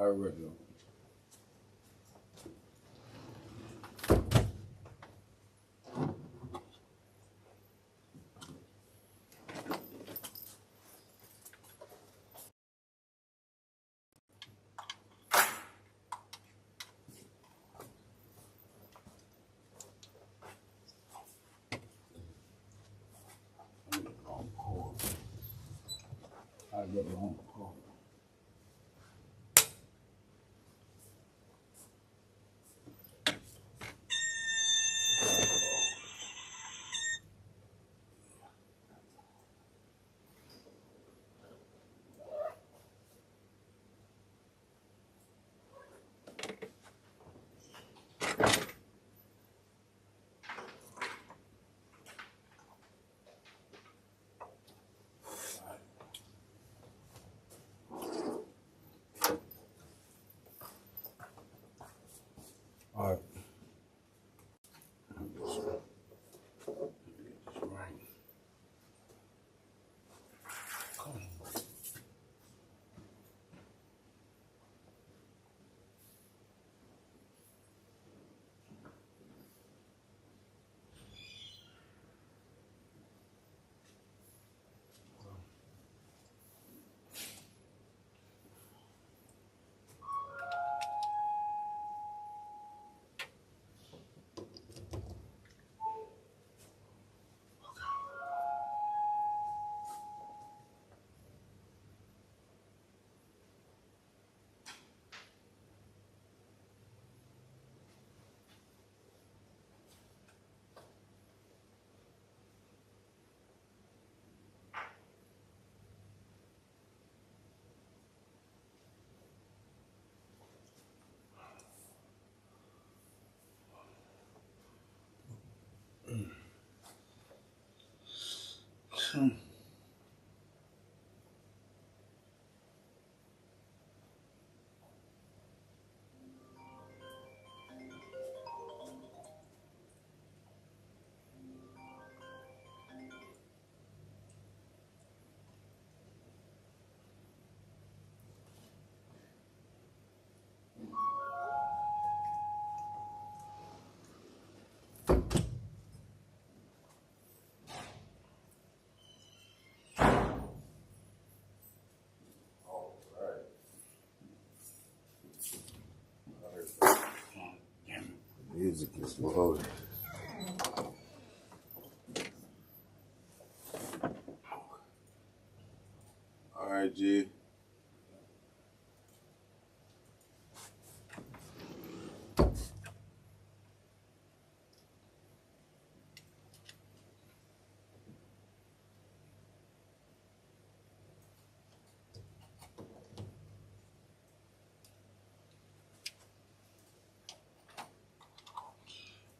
Already. I get the long cord. All right. Music is loaded. All right, G.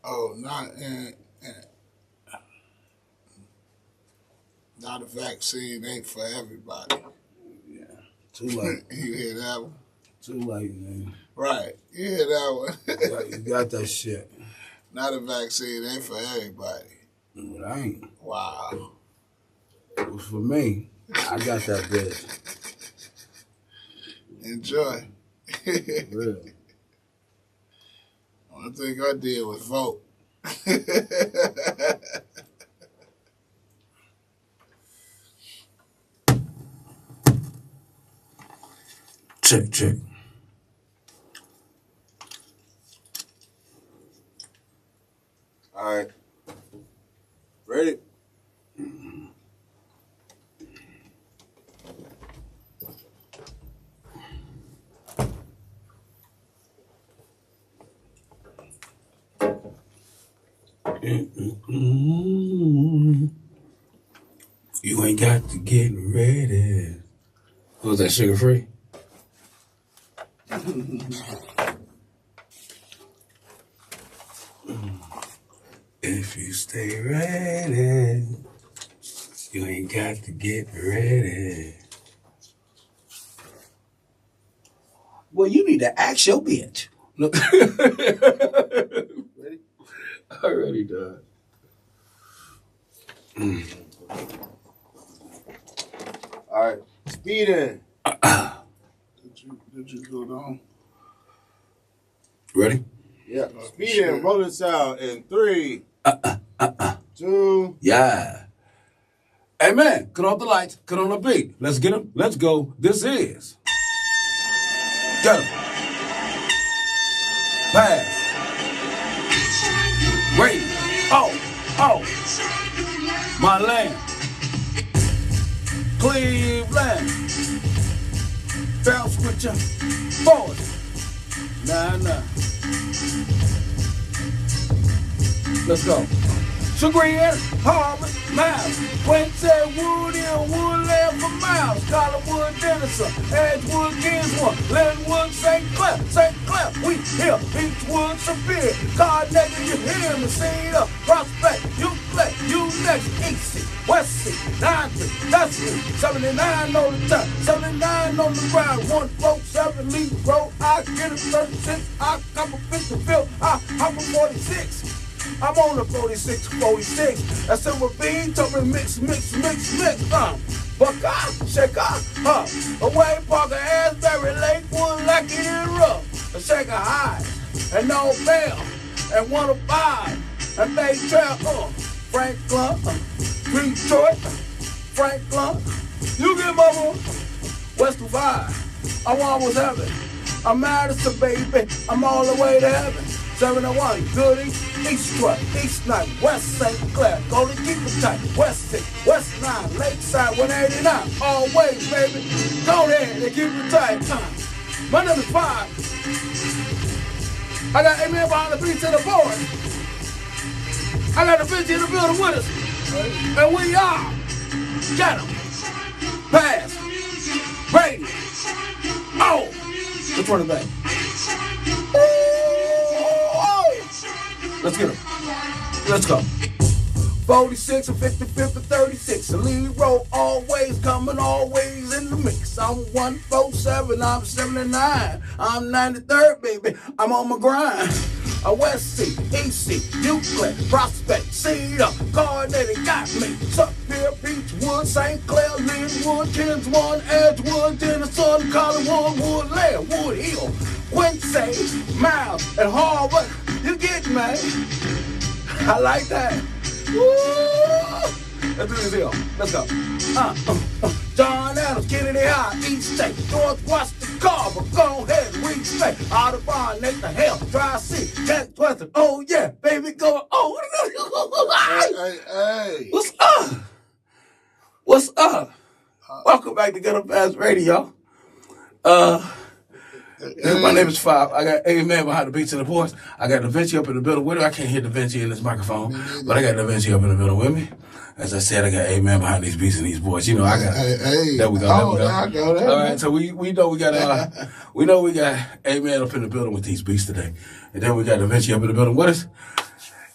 Oh, not a vaccine ain't for everybody. Yeah. Too late. You hear that one? Too late, man. Right. You hear that one? You got that shit. Not a vaccine ain't for everybody. But I ain't. Wow. It was for me. I got that bitch. Enjoy. Real. Only thing I did was vote. Check. All right. Ready? You ain't got to get ready. What was that, sugar free? If you stay ready, you ain't got to get ready. Well, you need to ask your bitch. Look. Ready? Already done. All right, speeding. Did you go down? Ready? Yeah. Speed and rolling sound in 3, 2. Yeah. Hey, man, cut off the lights, cut on the beat. Let's get them. Let's go. This is Ghetto. Pass. Wait. Oh. My land. Cleveland. Bounce with ya. Forward. Nah. Let's go. Chagrin, Harmon, Miles, Quincy, Wood, and Woodland for miles. Collinwood, Denison, Edgewood, Kingswood, Linwood, St. Clair, we here, Beechwood, Superior, Cardinal, you hear me, Cedar, Prospect, you play, you next, Eastsy, Westsy, 9th, Dusty, 79 on the top, 79 on the ground, 147 Lee Road, I get it 36, I come a 55, I hop a 46. I'm on the 46. That's silver bean, told me mix. Buckeye, shaker, away Parker, Asbury, Lakewood, Lucky and Rough, a shaker high, and no bell, and 105, and Bay Trail, Franklin, Detroit, Franklin, you get my one, West of 5, I'm almost heaven, I'm Madison, baby, I'm all the way to heaven. 701, Goody, East 12, East 9, West St. Clair, go to keep it tight, West 6, West 9, Lakeside 189, always, baby, go ahead and keep it tight. My name is 5. I got Amen behind the beat to the board. I got the bitch in the building with us. And we are Ghetto, Pass, Radio. Oh, which one is that? Let's get him. Let's go. 46 and 55 and 36. The lead road always coming, always in the mix. I'm 147, I'm 79. I'm 93rd, baby. I'm on my grind. A West C, East C, Euclid, Prospect, Cedar, Cardinal, got me. Superior, Beechwood, St. Clair, Linwood, Kingswood, Edgewood, Denison, Collinwood, Woodland, Wood Hill, Quincy, Miles, and Harvard. You get me? I like that. Woo! Let's do this here. Let's go. John Adams, Kennedy High, East State, Northwestern Carver, go ahead, we stay. Audubon, Nathan Hale, Dry C, Jack Western. Oh yeah, baby, go. Oh, Hey. What's up? Welcome back to Ghetto Pass Radio. My name is 5. I got Amen behind the beats and the boards. I got Da Vinci up in the building with me. I can't hear Da Vinci in this microphone, but I got Da Vinci up in the building with me. As I said, I got Amen behind these beats and these boards. You know, I got. Hey. There we go. All right, so we know we got Amen up in the building with these beats today, and then we got Da Vinci up in the building with us,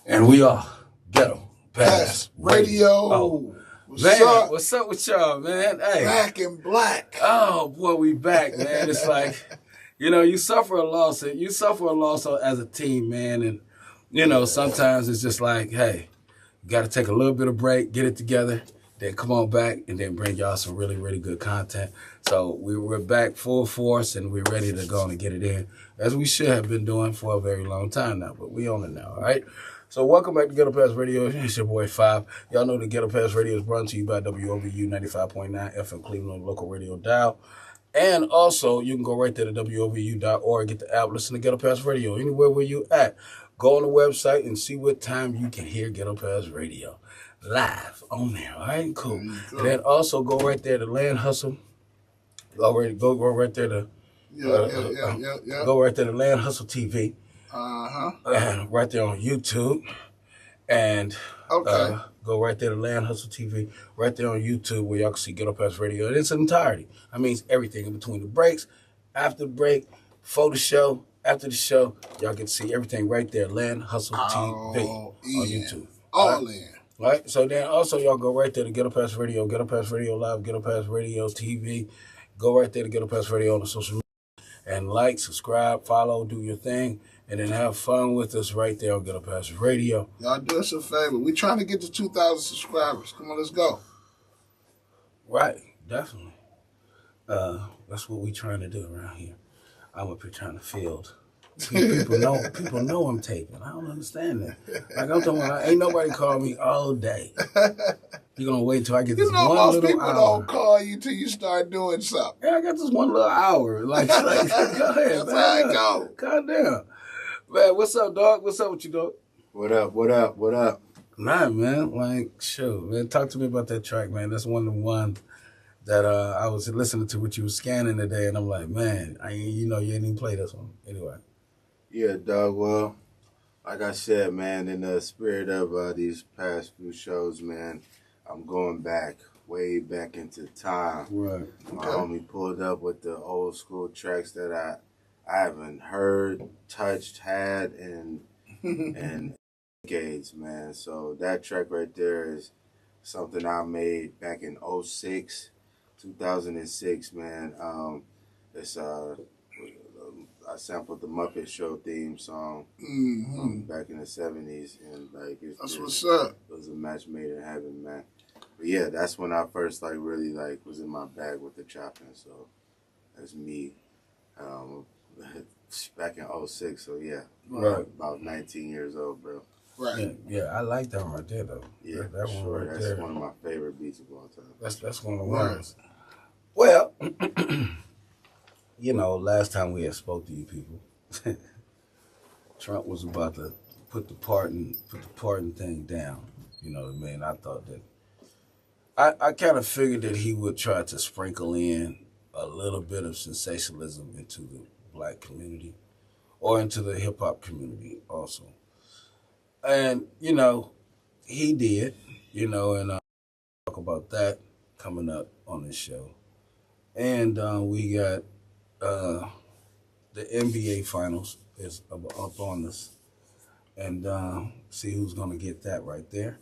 and we are Ghetto Pass Radio. Oh. What's up with y'all, man? Hey. Back in black. Oh boy, we back, man. It's like. You know, you suffer a loss as a team, man. And, you know, sometimes it's just like, hey, you got to take a little bit of break, get it together, then come on back and then bring y'all some really, really good content. So we're back full force and we're ready to go and get it in, as we should have been doing for a very long time now. But we on it now, all right? So welcome back to Ghetto Pass Radio. It's your boy 5. Y'all know the Ghetto Pass Radio is brought to you by WOVU 95.9 FM Cleveland local radio dial. And also, you can go right there to WOVU.org, get the app, listen to Ghetto Pass Radio. Anywhere where you at, go on the website and see what time you can hear Ghetto Pass Radio live on there. All right, cool. And then also go right there to Land Hustle. Go right there to Go right there to Land Hustle TV. Right there on YouTube. And go right there to Land Hustle TV, right there on YouTube, where y'all can see Ghetto Pass Radio in its entirety. I mean, it's everything in between the breaks, after the break, before the show, after the show. Y'all can see everything right there, Land Hustle TV on YouTube. All in. Right? So then also y'all go right there to Ghetto Pass Radio Live, Ghetto Pass Radio TV. Go right there to Ghetto Pass Radio on the social media. And like, subscribe, follow, do your thing. And then have fun with us right there on Ghetto Pass Radio. Y'all do us a favor. We're trying to get to 2,000 subscribers. Come on, let's go. Right. Definitely. That's what we trying to do around here. I'm up here trying to field. People know I'm taping. I don't understand that. Like I'm talking about, ain't nobody call me all day. You're gonna wait till I get this one most little people hour. don't call you till you start doing something. Yeah, I got this one little hour. Like go ahead, That's man. how it go. Calm down. Man, what's up, dog? What's up with you, dog? What up? What up? What up? Nah, man. Like, shoot, man. Talk to me about that track, man. That's one of the ones that I was listening to what you were scanning today, and I'm like, man, you ain't even play this one. Anyway. Yeah, dog. Well, like I said, man, in the spirit of these past few shows, man, I'm going back, way back into time. Right. My homie pulled up with the old school tracks that I haven't heard, touched, had, and decades, man. So that track right there is something I made back in 06, 2006, man. It's I sampled the Muppet Show theme song back in the 70s, and like That's what's up. It was a match made in heaven, man. But yeah, that's when I first really was in my bag with the chopping. So that's me. Back in 06, so yeah, Right. about 19 years old, bro. Right. Yeah, I like that one right there, though. Yeah, that one sure. right That's there. one of my favorite beats of all time. That's one of the ones. Well, last time we had spoke to you people, Trump was about to put the pardon thing down. You know what I mean? I thought that I kind of figured that he would try to sprinkle in a little bit of sensationalism into the black community or into the hip hop community also. And, he did, and I'll talk about that coming up on this show. And we got the NBA Finals is up on us. And see who's going to get that right there.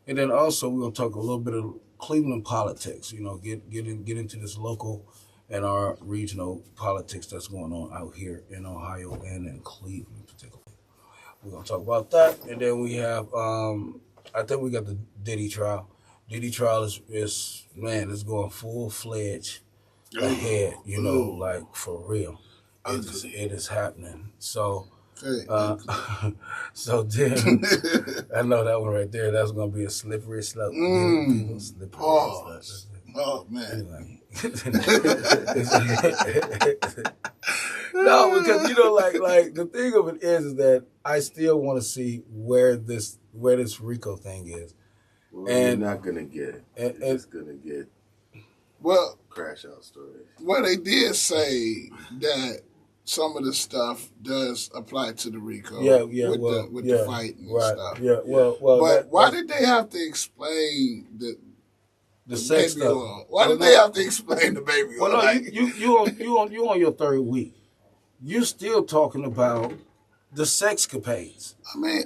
And then also we're going to talk a little bit of Cleveland politics, get into this local and our regional politics that's going on out here in Ohio and in Cleveland particularly. We're going to talk about that. And then we have, I think we got the Diddy trial. Diddy trial is it's going full-fledged ahead, like for real. It is happening. So, so then, I know that one right there, that's going to be a slippery slope. Pause. Oh, man. Anyway. No, because like the thing of it is that I still want to see where this Rico thing is. Well, and you're not gonna get it. It's gonna get crash out stories. Well, they did say that some of the stuff does apply to the Rico. With the fight and stuff. Yeah, well. But why did they have to explain the sex baby stuff? oil? Why did they have to explain the baby oil? Well, no, you on your third week. You still talking about the sexcapades. I mean,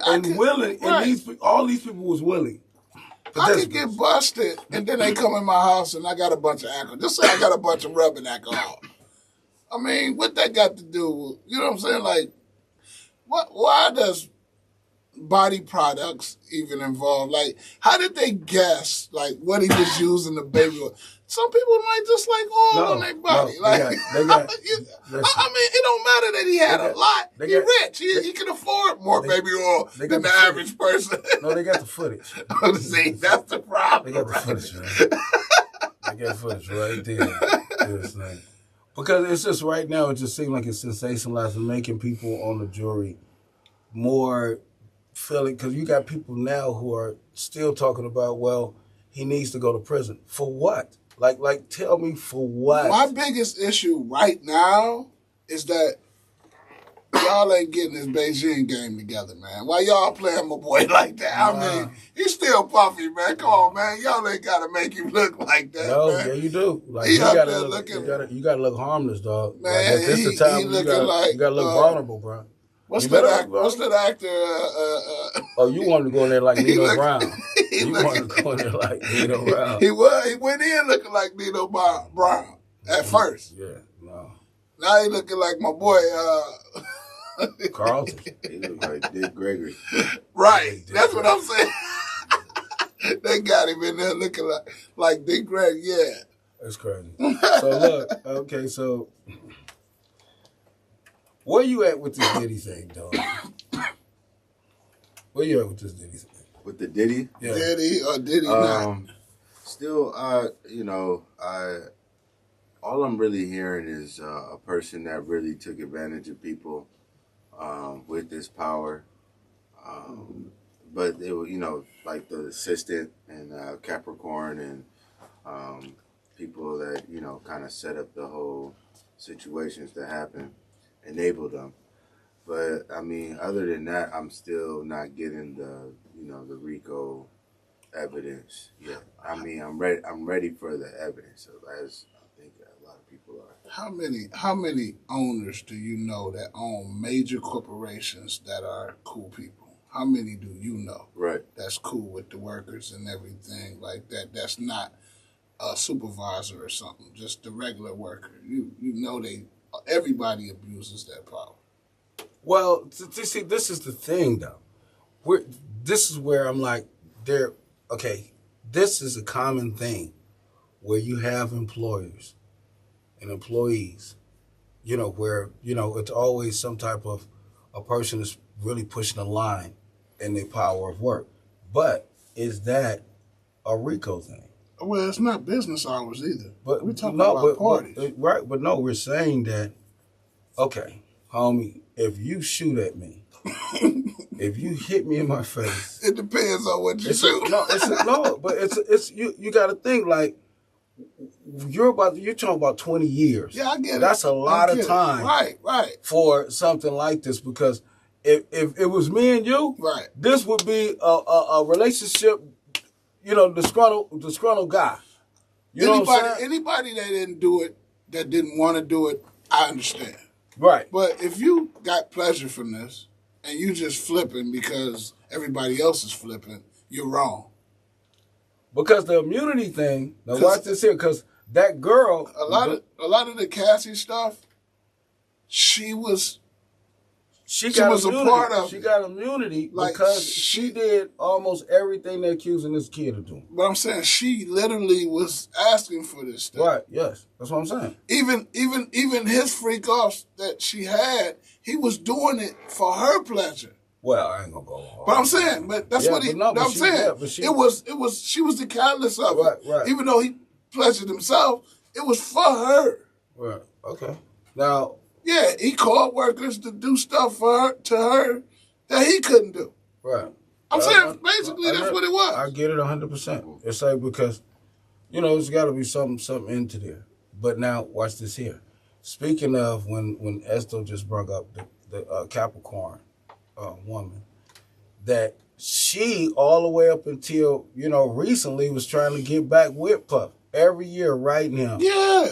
all these people was willing. I could get busted, and then they come in my house, and I got a bunch of alcohol. Just say I got a bunch of rubbing alcohol. I mean, what that got to do with, you know what I'm saying? Like, why does body products even involve? Like, how did they guess, like, what he was using the baby oil? Some people might just like oil on their body. I mean, it don't matter that he had a lot. He's rich. He can afford more baby oil than the average person. No, they got the footage. See, that's the problem. They got the footage, man. They got footage right there. Because it's just right now, it just seems like it's sensationalizing, making people on the jury more feeling, because you got people now who are still talking about, well, he needs to go to prison. For what? Like, tell me for what? My biggest issue right now is that y'all ain't getting this Beijing game together, man. Why y'all playing my boy like that? I mean, he's still puffy, man. Come on, man. Y'all ain't got to make him look like that, man. Yeah, you do. Like, you gotta look harmless, dog. Man, like, this the time you gotta look vulnerable, bro. What's that actor? You wanted to go in there like Nino Brown. You wanted to go in there like Nino Brown. He went in looking like Nino Brown at first. Yeah, no. Now he looking like my boy, Carlton. He look like Dick Gregory. Right. That's what I'm saying. They got him in there looking like Dick Gregory, yeah. It's crazy. So look, okay, so where you at with this Diddy thing, dog? Where you at with this Diddy thing? With the Diddy? Yeah. Diddy or Diddy not? Still, all I'm really hearing is a person that really took advantage of people with this power. But it was, like the assistant and Capricorn and people that, kind of set up the whole situations that happened, enabled them. But I mean, other than that, I'm still not getting the RICO evidence yet. I mean, I'm ready for the evidence, as I think a lot of people are. How many owners do you know that own major corporations that are cool people? How many do you know? Right. That's cool with the workers and everything like that. That's not a supervisor or something. Just the regular worker. You know everybody abuses that power. Well, see, this is the thing, though. This is where I'm like, this is a common thing where you have employers and employees, where, it's always some type of a person is really pushing a line in their power of work. But is that a RICO thing? Well, it's not business hours either. But we're talking about parties. Right, but no, we're saying that, okay, homie, if you shoot at me, if you hit me in my face, it depends on what you shoot. But you got to think like you're talking about 20 years. Yeah, I get it. That's a lot of time, right, for something like this because if it was me and you, right, this would be a relationship, disgruntled guy. Know what I'm saying? Anybody that didn't do it, that didn't want to do it, I understand. Right. But if you got pleasure from this and you just flipping because everybody else is flipping, you're wrong. Because the immunity thing, now watch this here, because that girl... A lot of the Cassie stuff, she was a part of. She got immunity because she did almost everything they're accusing this kid of doing. But I'm saying she literally was asking for this stuff. Right, yes. That's what I'm saying. Even his freak offs that she had, he was doing it for her pleasure. Well, I ain't gonna go hard. But I'm saying, I'm saying she was the catalyst of it. Right. Even though he pleasured himself, it was for her. Right. Okay. Now. Yeah, he called workers to do stuff to her that he couldn't do. Right. I'm saying basically that's what it was. I get it 100%. It's like because, there's got to be something into there. But now watch this here. Speaking of when Esther just brought up the Capricorn woman, that she all the way up until recently was trying to get back with Puff. Every year writing him. Yeah.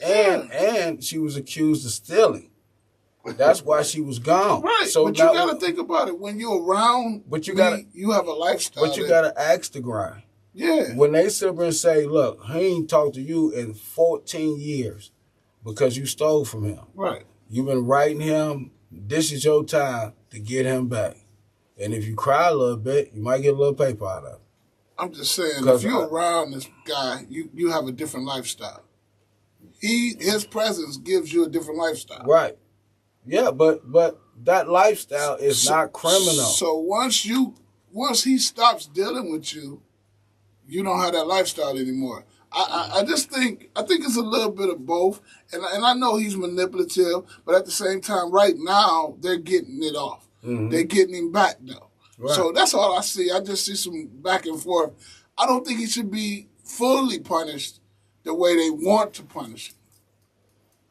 And she was accused of stealing. That's why she was gone. Right. So but you gotta think about it. When you're around you have a lifestyle. But you gotta ask the grind. Yeah. When they sit there and say, look, he ain't talked to you in 14 years because you stole from him. Right. You've been writing him, this is your time to get him back. And if you cry a little bit, you might get a little paper out of it. I'm just saying, if you're around this guy, you have a different lifestyle. His presence gives you a different lifestyle. Right. Yeah, but that lifestyle is not criminal. So once he stops dealing with you, you don't have that lifestyle anymore. I think it's a little bit of both, and I know he's manipulative, but at the same time, right now they're getting it off. Mm-hmm. They're getting him back though. Right. So that's all I see. I just see some back and forth. I don't think he should be fully punished the way they want to punish him.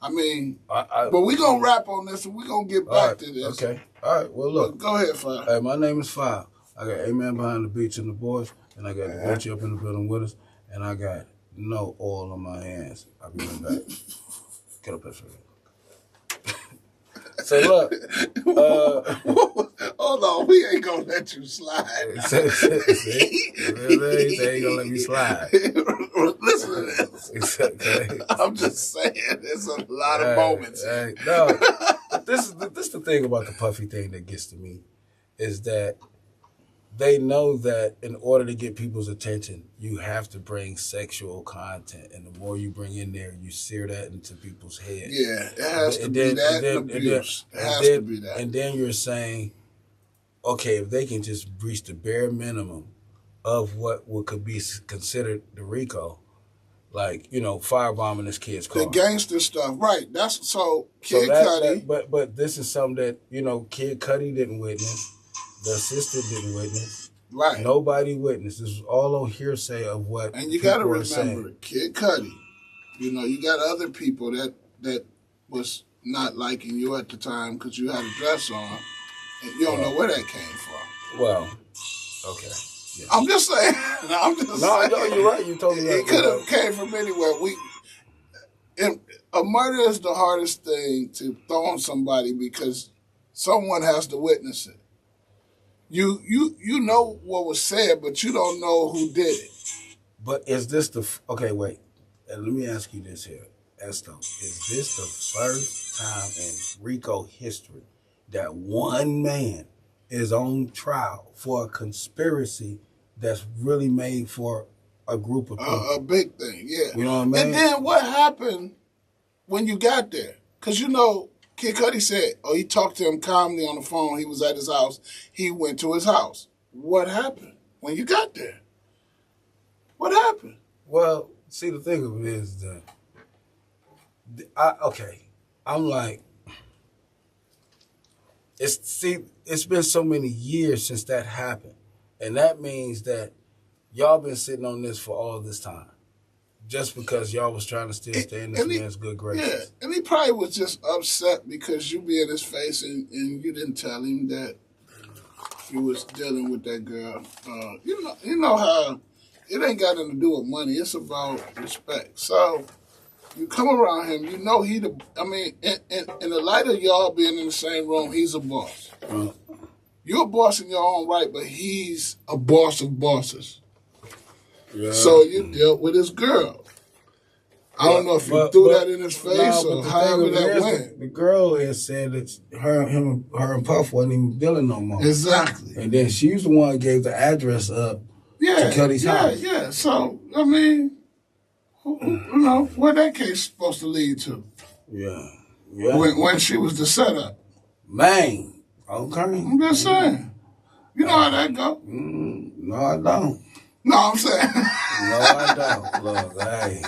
I mean, but we're going to wrap on this and we're going to get back to this. Okay. All right. Well, look. Go ahead, Five. Hey, my name is Five. I got A-Man behind the beach and the boys, and I got the Gucci up in the building with us, and I got no oil on my hands. I'll be right back. Get up there for a minute. Say, look. Hold on, we ain't gonna let you slide. He ain't gonna let me slide. Listen to this. Okay. I'm just saying, there's a lot of moments. No, this is the thing about the Puffy thing that gets to me is that they know that in order to get people's attention, you have to bring sexual content, and the more you bring in there, you sear that into people's head. Yeah, it has to be that and abuse. It has to be that. And then you're saying, okay, if they can just reach the bare minimum of what could be considered the RICO, like, firebombing this kid's car. The gangster stuff, right? That's so. Kid Cudi. But this is something that Kid Cudi didn't witness. The assistant didn't witness. Right. Nobody witnessed. This was all on hearsay of what. And you got to remember, Kid Cudi. You got other people that was not liking you at the time because you had a dress on, and you don't know where that came from. Well, okay. Yeah. I'm just saying. No, you're right. You totally right. It could have came from anywhere. A murder is the hardest thing to throw on somebody because someone has to witness it. You know what was said, but you don't know who did it. But is this okay? Wait, and let me ask you this here, Esto. Is this the first time in RICO history that one man is on trial for a conspiracy that's really made for a group of people? A big thing, yeah. You know what I mean? And then what happened when you got there? Because Kid Cudi said, he talked to him calmly on the phone. He was at his house. He went to his house. What happened when you got there? What happened? Well, see, the thing of it is that, I'm like, it's been so many years since that happened. And that means that y'all been sitting on this for all this time. Just because y'all was trying to still stay in this man's good graces. Yeah, and he probably was just upset because you be in his face and you didn't tell him that you was dealing with that girl. You know how it ain't got nothing to do with money. It's about respect. So you come around him, in the light of y'all being in the same room, he's a boss. You're a boss in your own right, but he's a boss of bosses. Yeah. So you dealt with his girl. I don't know if you threw that in his face or however that went. The girl had said that her and Puff wasn't even dealing no more. Exactly. And then she's the one who gave the address up to Cudi's house. Yeah. So, where that case supposed to lead to? Yeah. When she was the setup. Man. Okay. I'm just saying. You know how that go. No, I don't. No, I'm saying. No, I don't. Look, hey,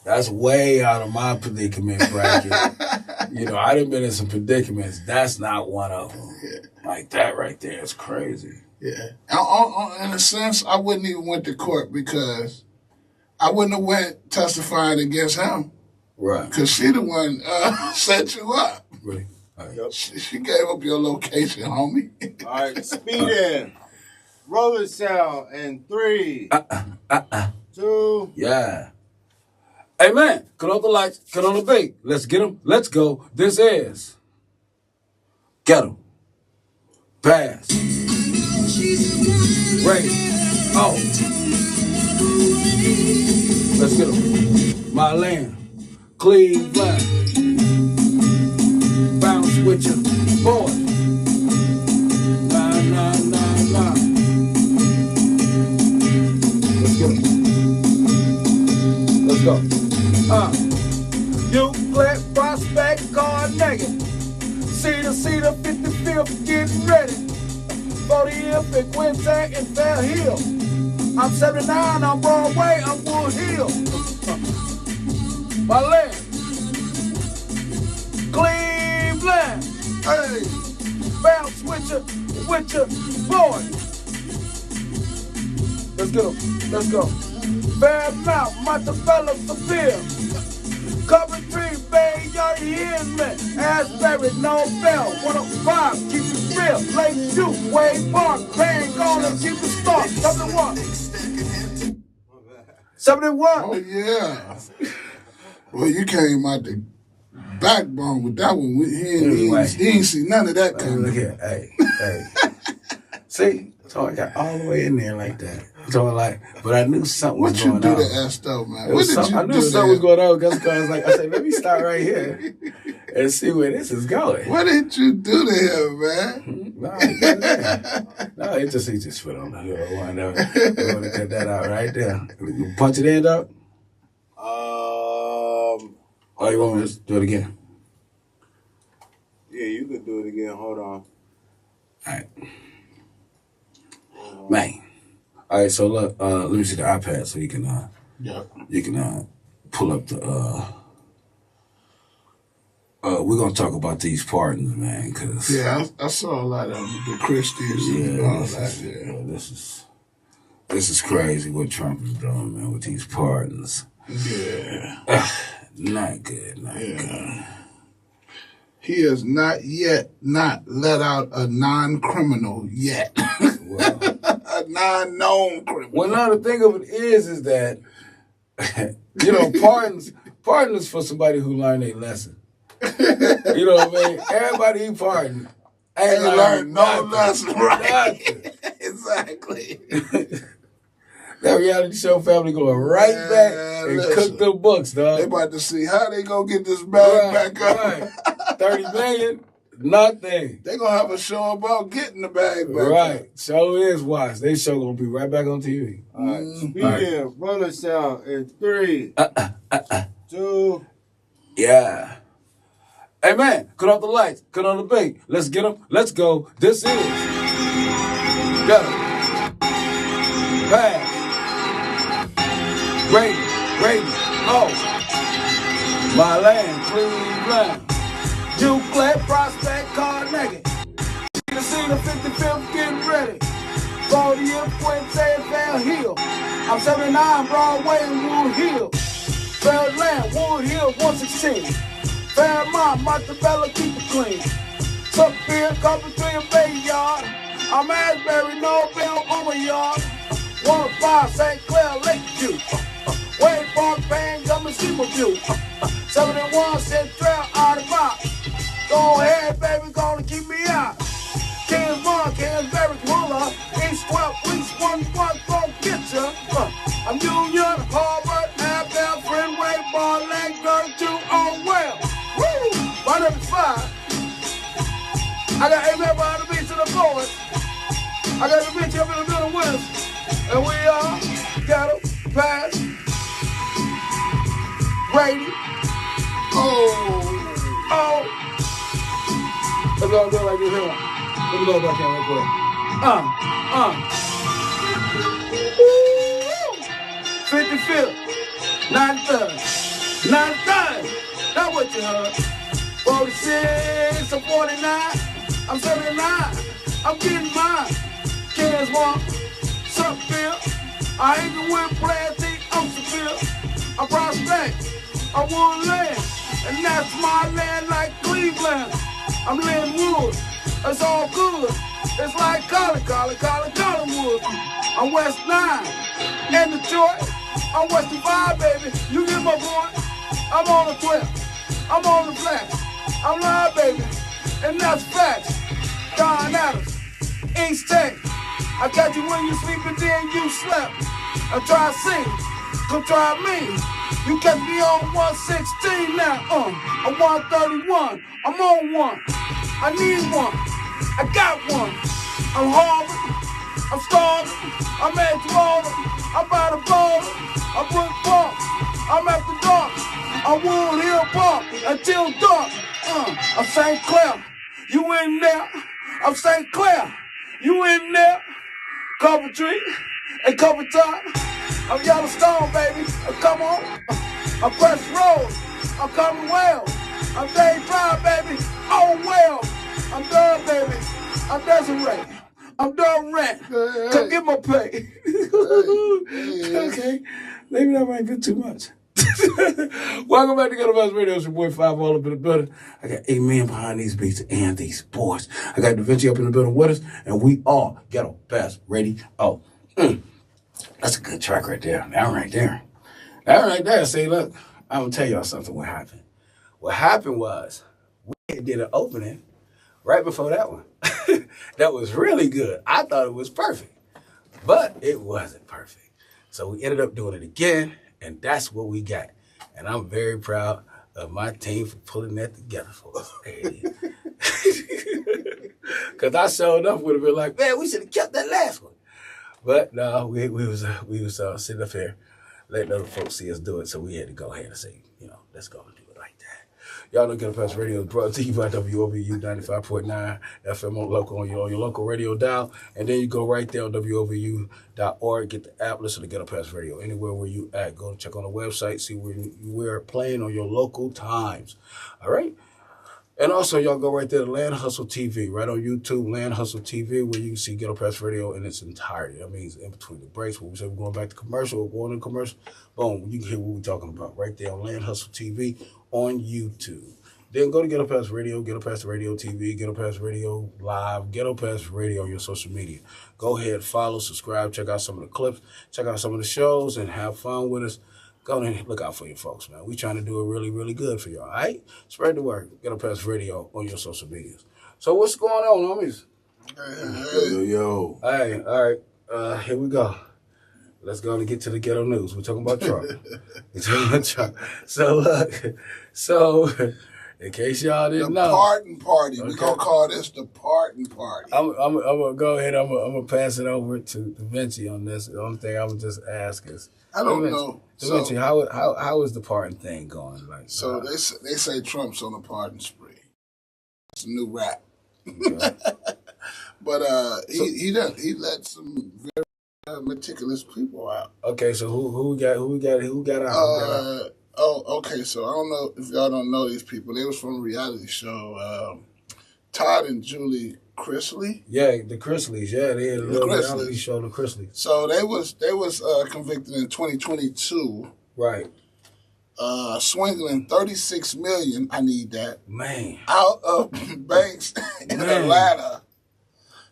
that's way out of my predicament bracket. I done been in some predicaments. That's not one of them. Yeah. Like that right there is crazy. Yeah. In a sense, I wouldn't even went to court because I wouldn't have went testifying against him. Right. Because she the one set you up. Really? Right. She gave up your location, homie. All right, speeding. Rolling sound in 3, 2. Yeah. Hey, man, cut on the lights, cut on the beat. Let's get them. Let's go. This is Ghetto. Pass. Right. Oh. Let's get them. My land. Cleveland. Bounce with you. Boy. Nah. Let's go. Euclid, Prospect, Carnegie. Cedar, 55th, getting ready. 40th and Quincy and Fair Hill. I'm 79 on Broadway, I'm Wood Hill. My land. Cleveland. Hey. Bounce with your boy. Let's go. Bad Mount, Montebello, Seville. Coventry, Bay, y'all hear me. Asbury, no bell. 105, keep it real. Lake Duke, Wade Park, Bang on and keep it start. 71. 71. Oh, yeah. Well, you came out the backbone with that one. He ain't see none of that coming. Look here. Hey. See? So I got all the way in there like that. So but I knew something was going on. What you do to Esto, man? I knew something was going on because I said, let me start right here. and see where this is going. What did you do to him, man? No, he just put on the hood. I want to cut that out right there. You punch it in, dog? Oh, you want me to do it again? Yeah, you could do it again. Hold on. All right. Man. All right, so look, let me see the iPad so you can pull up the we're gonna talk about these pardons, man, cause I saw a lot of the Christians and all that. Yeah, this is crazy what Trump is doing, man, with these pardons. Yeah. Not good. He has not let out a non-criminal yet. Well, a non-known criminal. Well, now the thing of it is that pardons for somebody who learned a lesson. You know what I mean? Everybody he pardoned ain't learned no lesson, right? Exactly. That reality show family going right back and cook the books, dog. They about to see how they gonna get this bag back up. Right. 30 million, nothing. They gonna have a show about getting the bag back up. Right. Show is watch. They show gonna be right back on TV. All right. Speaking, run us down in 3, 2. Yeah. Hey, man, cut off the lights. Cut on the bait. Let's get them. Let's go. This is Ghetto. Pass. Brady. Oh. My land, Cleveland. Duke, Prospect, Carnegie. See the 55th getting ready. 40th, Quincy, Bell Hill. I'm 79, Broadway, and Wood Hill. Fairland, Wood Hill, 116. Fairmont, Montebello, keep it clean. Suffield, Coventry, and Bay Yard. I'm Asbury, Northville, Homer Yard. 105, St. Clair, Lakeview. Wade Park, Van Gum, and Seaview. 71, Central, Audubon. Go ahead, baby, gonna keep me out. Kingsburg, Kingsbury, Ruler. East 12, East 1, gon' get ya. I'm Union, Harvard, Abel, Friendway, Barland, Girl, 2, oh well. Woo! 105. I got amen behind the beach to the board. I got the beach up in the middle with us. And we are Ghetto, Pass, Brady. Oh. Let's go do it like this here. Let me go back in real quick. 55th, 93rd, 93rd. That's what you heard. 46 or 49. I'm 79. I'm getting mine. Kids want Suffield. I ain't the win players, I'm Suffield. I'm Prospect. I want land. And that's my land like Cleveland. I'm Lynn Wood. It's all good. It's like Collinwood. I'm West 9 and Detroit. I'm Western 5, baby. You get my point. I'm on the 12. I'm on the flat. I'm live, baby. And that's facts. Don Adams. East Tech. I got you when you sleep and then you slept. I try to sing. Come try me. You catch me on 116 now. I'm 131. I'm on one. I need one. I got one. I'm Harvard. I'm starving. I'm at Florida. I'm by the border. I'm Brook Park. I'm at the dark. I'm Wood Hill Park until dark. I'm St. Clair. You in there? I'm St. Clair. You in there? Coventry and Coventry. I'm Yellowstone, baby. Come on. I'm Crest Road. I'm coming well. I'm Dave Drive, baby. Oh well. I'm done, baby. I'm Desiree. I'm done rent. Come get my pay. Okay. Maybe that might be too much. Welcome back to Ghetto Best Radio. It's your boy 5 all up in the building. I got A-Man behind these beats and these boys. I got Da Vinci up in the building with us, and we are Ghetto Best Radio. That's a good track right there. That right there. See, look, I'm going to tell y'all something what happened. What happened was we did an opening right before that one. That was really good. I thought it was perfect, but it wasn't perfect. So we ended up doing it again, and that's what we got. And I'm very proud of my team for pulling that together for us. Because I showed up would have been like, man, we should have kept that last one. But no, we was sitting up here letting other folks see us do it, so we had to go ahead and say, let's go and do it like that. Y'all know Ghetto Pass Radio is brought to you by WOVU 95.9 FM on your local radio dial. And then you go right there on WOVU.org, get the app, listen to Ghetto Pass Radio. Anywhere where you at, go check on the website, see where we're playing on your local times. All right? And also, y'all go right there to Land Hustle TV, right on YouTube, Land Hustle TV, where you can see Ghetto Pass Radio in its entirety. That means in between the breaks, when we say we're going back to commercial, we're going to commercial, boom, you can hear what we're talking about right there on Land Hustle TV on YouTube. Then go to Ghetto Pass Radio, Ghetto Pass Radio TV, Ghetto Pass Radio Live, Ghetto Pass Radio on your social media. Go ahead, follow, subscribe, check out some of the clips, check out some of the shows, and have fun with us. Go and look out for your folks, man. We trying to do it really, really good for y'all, all right? Spread the word. Ghetto Pass Radio on your social medias. So what's going on, homies? Yo. All right. Here we go. Let's go and get to the ghetto news. We're talking about Trump. So, in case y'all didn't know. The pardon party. Okay. We're going to call this the pardon party. I'm going to go ahead. I'm going to pass it over to Da Vinci on this. The only thing I would just ask is, I don't know. Da Vinci, how is the pardon thing going? They say Trump's on a pardon spree. It's a new rap. Okay. But he let some very meticulous people out. Okay, so who got out? Okay. So I don't know if y'all don't know these people. They was from a reality show. Todd and Julie Chrisley. Yeah, the Chrisleys. Yeah, they had a little reality show, the Chrisleys. So they was convicted in 2022. Right. Swindling $36 million. I need that. Man. Out of banks in Atlanta.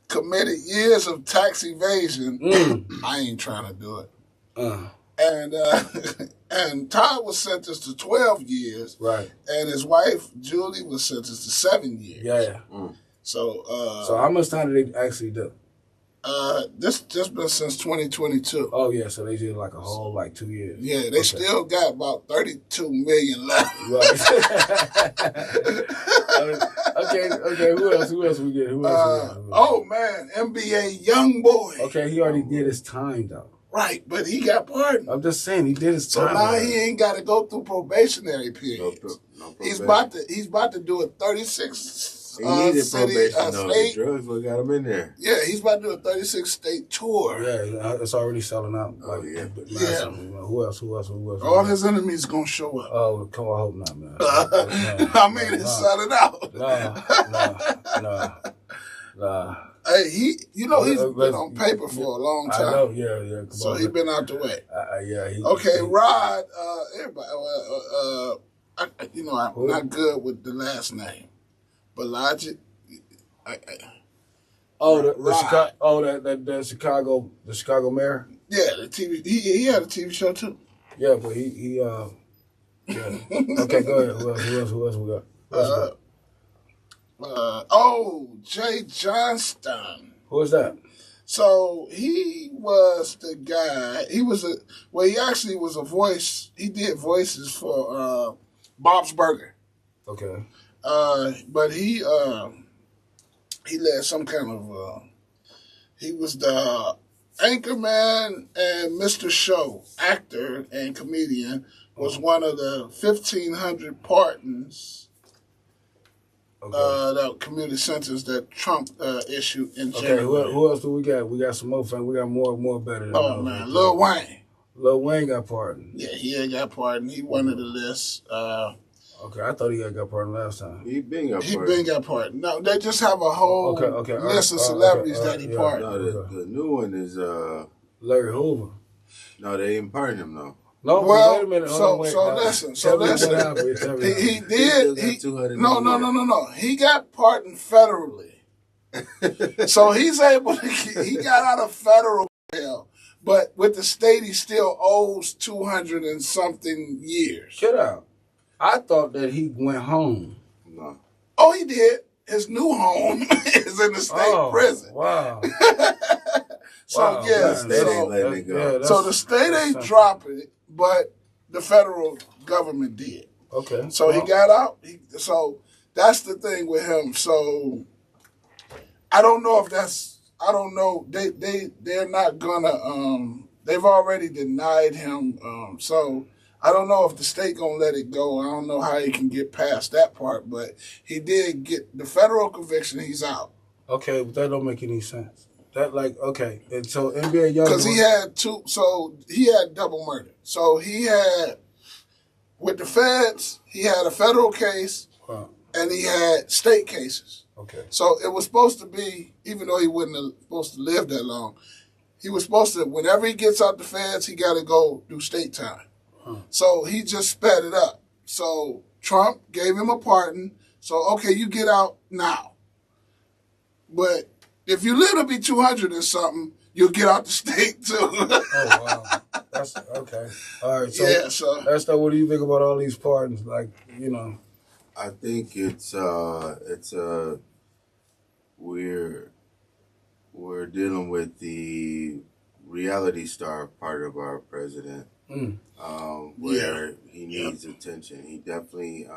Committed years of tax evasion. I ain't trying to do it. And Todd was sentenced to 12 years. Right. And his wife, Julie, was sentenced to 7 years. Yeah. So how much time did they actually do? This just been since 2022. Oh yeah, so they did like a whole 2 years. Yeah, they still got about 32 million left. Right. Okay. Who else we get? Oh man, NBA young boy. Okay, he already did his time though. Right, but he got pardoned. I'm just saying he did his time. So now he ain't got to go through probationary period. No he's about to do a 36. He needed probation though. The drugs got him in there. Yeah, he's about to do a 36 state tour. Yeah, it's already selling out. Who else? All his enemies gonna show up. Oh, come on, I hope not, man. It's selling out. Nah. Hey, he's been on paper for a long time. I know, yeah. So he's been out the way. Okay, Rod. Everybody. I'm not good with the last name. But Logic, the Chicago mayor. Yeah, the TV. He had a TV show too. Yeah, but he yeah. Okay, go ahead. Who else we got? Jay Johnston. Who is that? So he was the guy. He actually was a voice. He did voices for Bob's Burger. Okay. But he led some kind of he was the anchorman and Mr. Show, actor and comedian, was one of the 1,500 pardons, that community sentence that Trump issued in January. Okay, who else do we got? We got some more fans. We got more better than Oh man, Lil Wayne. Lil Wayne got pardoned. Yeah, he got pardoned. He wanted the list. Okay, I thought he got pardoned last time. He been got pardoned. No, they just have a whole list of celebrities that he pardoned. No, the new one is Larry Hoover. No, they didn't pardon him though. No, well, wait a minute. Listen. He did. No. He got pardoned federally, so he's able to. He got out of federal jail, but with the state, he still owes 200 and something years. Get out. I thought that he went home. No. Oh, he did. His new home is in the state prison. Wow. So the state ain't dropping it, but the federal government did. Okay. So he got out. So that's the thing with him. So I don't know if that's. I don't know. They're not gonna. They've already denied him. So I don't know if the state gonna let it go. I don't know how he can get past that part. But he did get the federal conviction. He's out. Okay, but that don't make any sense. That okay, and so NBA young Because he had two. So he had double murder. So he had with the feds. He had a federal case. Wow. And he had state cases. Okay. So it was supposed to be, even though he wasn't supposed to live that long, he was supposed to, whenever he gets out the feds, he got to go do state time. So he just sped it up. So Trump gave him a pardon. So, okay, you get out now. But if you live to be 200 or something, you'll get out the state too. Oh, wow. That's okay. All right. So, yeah, so. That's what do you think about all these pardons? Like, I think we're dealing with the reality star part of our president, where he needs attention. He definitely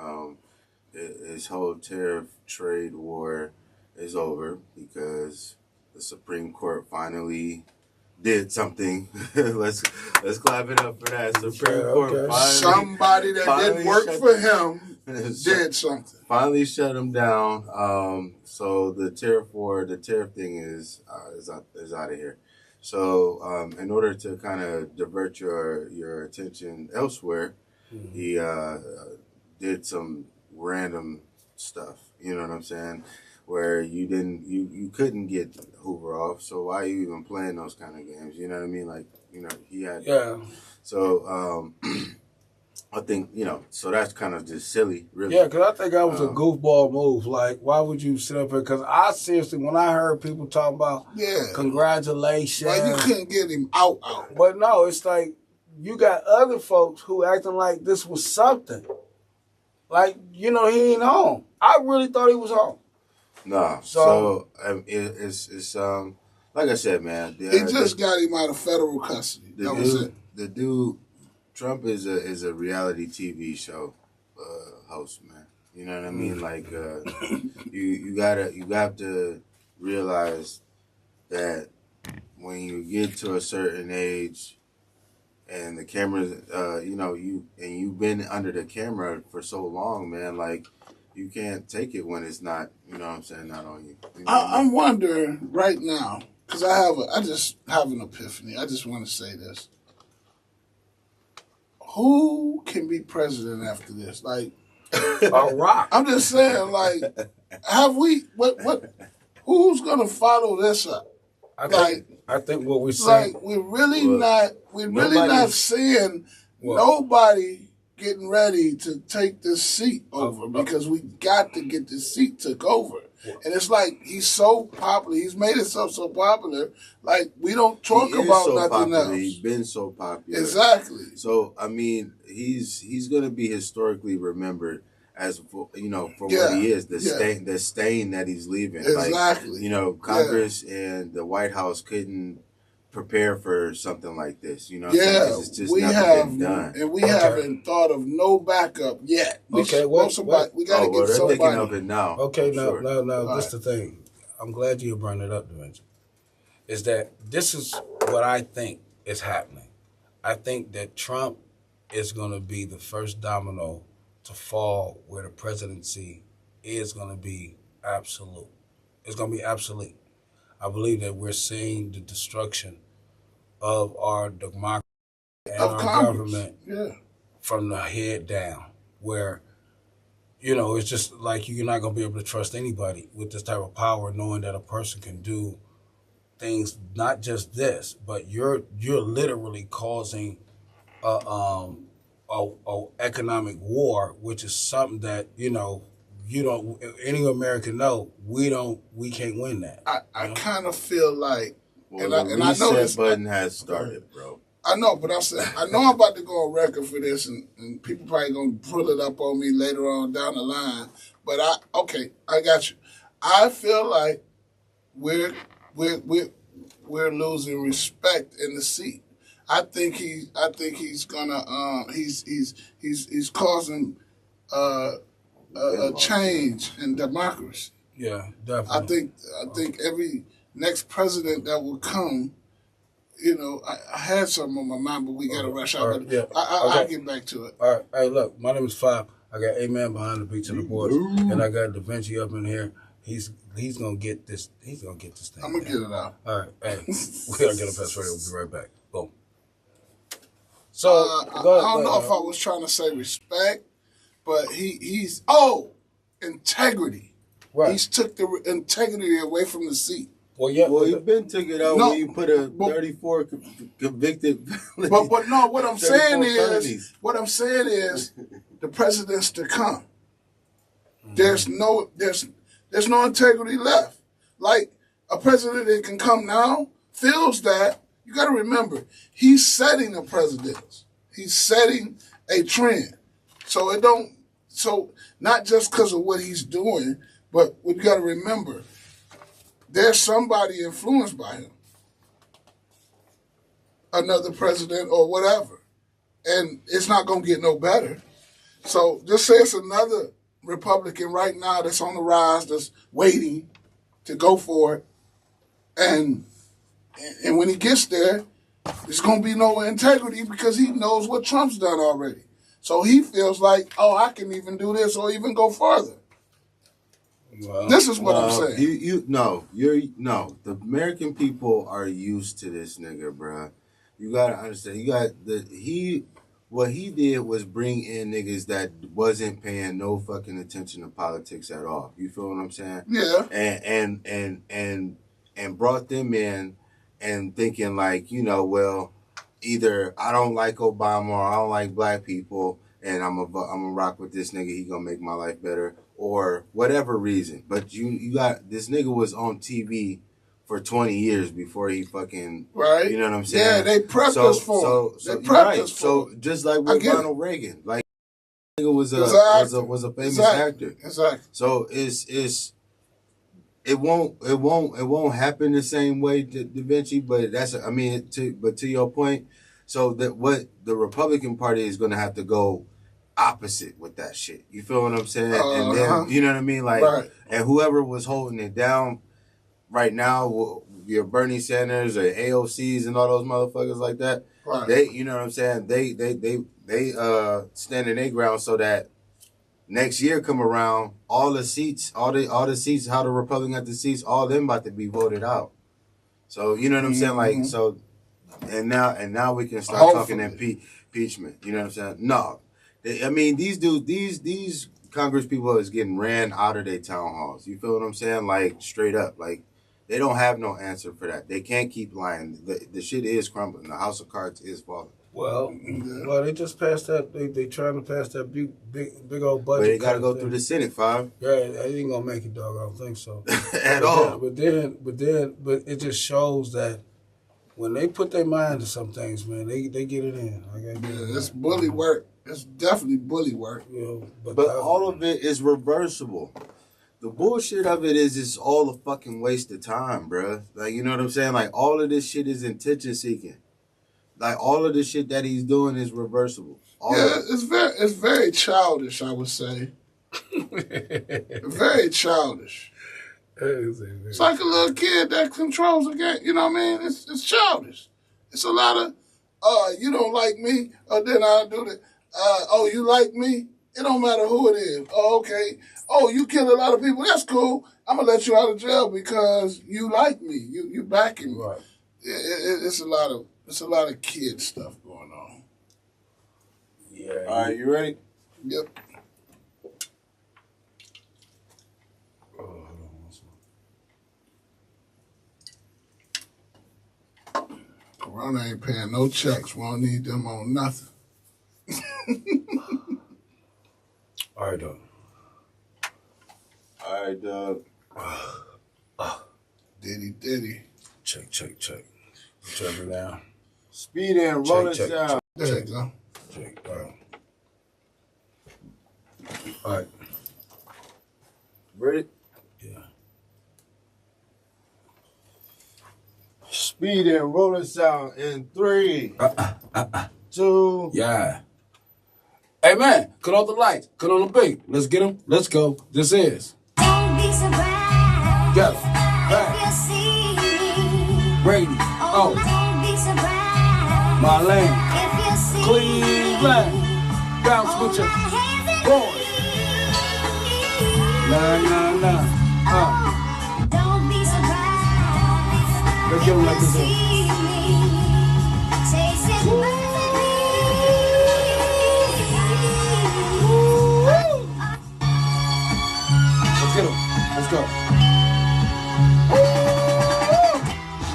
his whole tariff trade war is over because the Supreme Court finally did something. let's clap it up for that. Supreme Court finally, somebody that didn't work for him did something. Finally shut him down. So the tariff thing is out of here. So in order to kind of divert your attention elsewhere, he did some random stuff. You know what I'm saying? Where you couldn't get Hoover off. So why are you even playing those kind of games? You know what I mean? Like, he had. Yeah. So I think, so that's kind of just silly, really. Yeah, because I think that was a goofball move. Like, why would you sit up here? Because I seriously, when I heard people talk about congratulations. Like, you couldn't get him out. But no, it's like you got other folks who acting like this was something. Like, he ain't home. I really thought he was home. Nah. So it's like I said, man. He just got him out of federal custody. That was it. The dude, Trump is a reality TV show host, man. You know what I mean? Like you got to realize that when you get to a certain age and the cameras, you've been under the camera for so long, man. Like, you can't take it when it's not, not on you. I'm wondering right now, because I just have an epiphany. I just want to say this. Who can be president after this? Like, a rock. I'm just saying, like, who's going to follow this up? I think what we're saying. Like, we're really not seeing nobody getting ready to take this seat over because we got to get this seat took over. And it's like he's so popular. He's made himself so popular. Like, we don't talk about nothing else. He's been so popular. Exactly. So, I mean, he's going to be historically remembered as, for what he is, the stain that he's leaving. Exactly. Like, Congress and the White House couldn't prepare for something like this. It's just never been done. And we haven't thought of no backup yet. We got to get somebody. They're thinking of it now. Okay, no. This is the thing. I'm glad you brought it up, Dimension. Is that this is what I think is happening. I think that Trump is going to be the first domino to fall where the presidency is going to be absolute. It's going to be absolute. I believe that we're seeing the destruction of our democracy and our government from the head down, where, it's just like you're not going to be able to trust anybody with this type of power, knowing that a person can do things, not just this, but you're literally causing a economic war, which is something that, any American we can't win that. I kind of feel like, the reset button has started, bro. I know, but I know I'm about to go on record for this, and people probably gonna pull it up on me later on down the line. But I got you. I feel like we're losing respect in the seat. I think he's gonna he's causing a change in democracy. Yeah, definitely. I think every next president that will come, you know, I had something on my mind, but we got to rush out. Right, yeah. I'll get back to it. All right. Hey, look, my name is Five. I got A-Man behind the beats and the boards, and I got Da Vinci up in here. He's gonna get this. He's gonna get this thing. I'm gonna get it out. All right. Hey, we gotta get a pass radio. We'll be right back. Boom. So I don't know if I was trying to say respect, but he's integrity. Right. He's took the integrity away from the seat. Well, yeah. Well, you've been took it out when you put a 34 convicted. But no, what I'm saying felonies. is, the presidents to come. There's no integrity left. Like a president that can come now feels that. You got to remember, he's setting a precedent. He's setting a trend. So not just because of what he's doing, but we got to remember, there's somebody influenced by him. Another president or whatever. And it's not going to get no better. So just say it's another Republican right now that's on the rise, that's waiting to go for it. And when he gets there, there's going to be no integrity because he knows what Trump's done already. So he feels like, I can even do this or even go further. Well, this is what I'm saying. The American people are used to this nigga, bruh. You gotta understand. What he did was bring in niggas that wasn't paying no fucking attention to politics at all. You feel what I'm saying? Yeah. And brought them in and thinking like, well, either I don't like Obama or I don't like black people and I'm gonna rock with this nigga, he gonna make my life better, or whatever reason. But you got this nigga was on TV for 20 years before he fucking, right. You know what I'm saying? Yeah, they prepped us for it. They prepped us for it. So just like with Ronald Reagan, like nigga was a famous actor. Exactly. So it won't happen the same way to Da Vinci, but to your point, so that what the Republican Party is going to have to go opposite with that shit. You feel what I'm saying? And then you know what I mean, like, right. And whoever was holding it down right now, your Bernie Sanders or AOCs and all those motherfuckers like that, right. They, you know what I'm saying? They stand in their ground so that next year come around, all the seats, how the Republican got the seats, all them about to be voted out. So you know what I'm saying? Like, so, and now we can start talking impeachment. You know what I'm saying? No, I mean these Congress people is getting ran out of their town halls. You feel what I'm saying? Like straight up, like they don't have no answer for that. They can't keep lying. The shit is crumbling. The house of cards is falling. Well, they just passed that. They trying to pass that big old budget. But they got to go through the Senate, Five. Yeah, they ain't gonna make it, dog. I don't think so at all. But it just shows that when they put their mind to some things, man, they get it in. It's bully work. It's definitely bully work. But all of it is reversible. The bullshit of it is it's all a fucking waste of time, bruh. Like, you know what I'm saying? Like, all of this shit is attention seeking. Like, all of the shit that he's doing is reversible. It's very childish, I would say. Very childish. It's like a little kid that controls the game. You know what I mean? It's childish. It's a lot of, you don't like me, then I'll do that. You like me? It don't matter who it is. Oh, okay. Oh, you killed a lot of people. That's cool. I'm going to let you out of jail because you like me. You backing me. Right. It's a lot of kid stuff going on. Yeah. All right, you ready? Yep. Corona ain't paying no checks. We don't need them on nothing. All right, dog. All right, dog. Diddy. Check. Check it now. Speed and roll it down. There you go. Check. All right. Ready? Yeah. Speed and roll it sound in 3, 2, yeah. Hey man, cut off the lights, cut on the beat. Let's get them. Let's go. This is Don't be surprised Ghetto, if you see me. Brady, Oh, don't be surprised my lane, if you see Cleveland, me. bounce Hold with your my hands and boys. Nah, nah, nah. oh, don't be surprised Let's get 'em like this. if you see me. Chasing Let's get 'em. Let's go.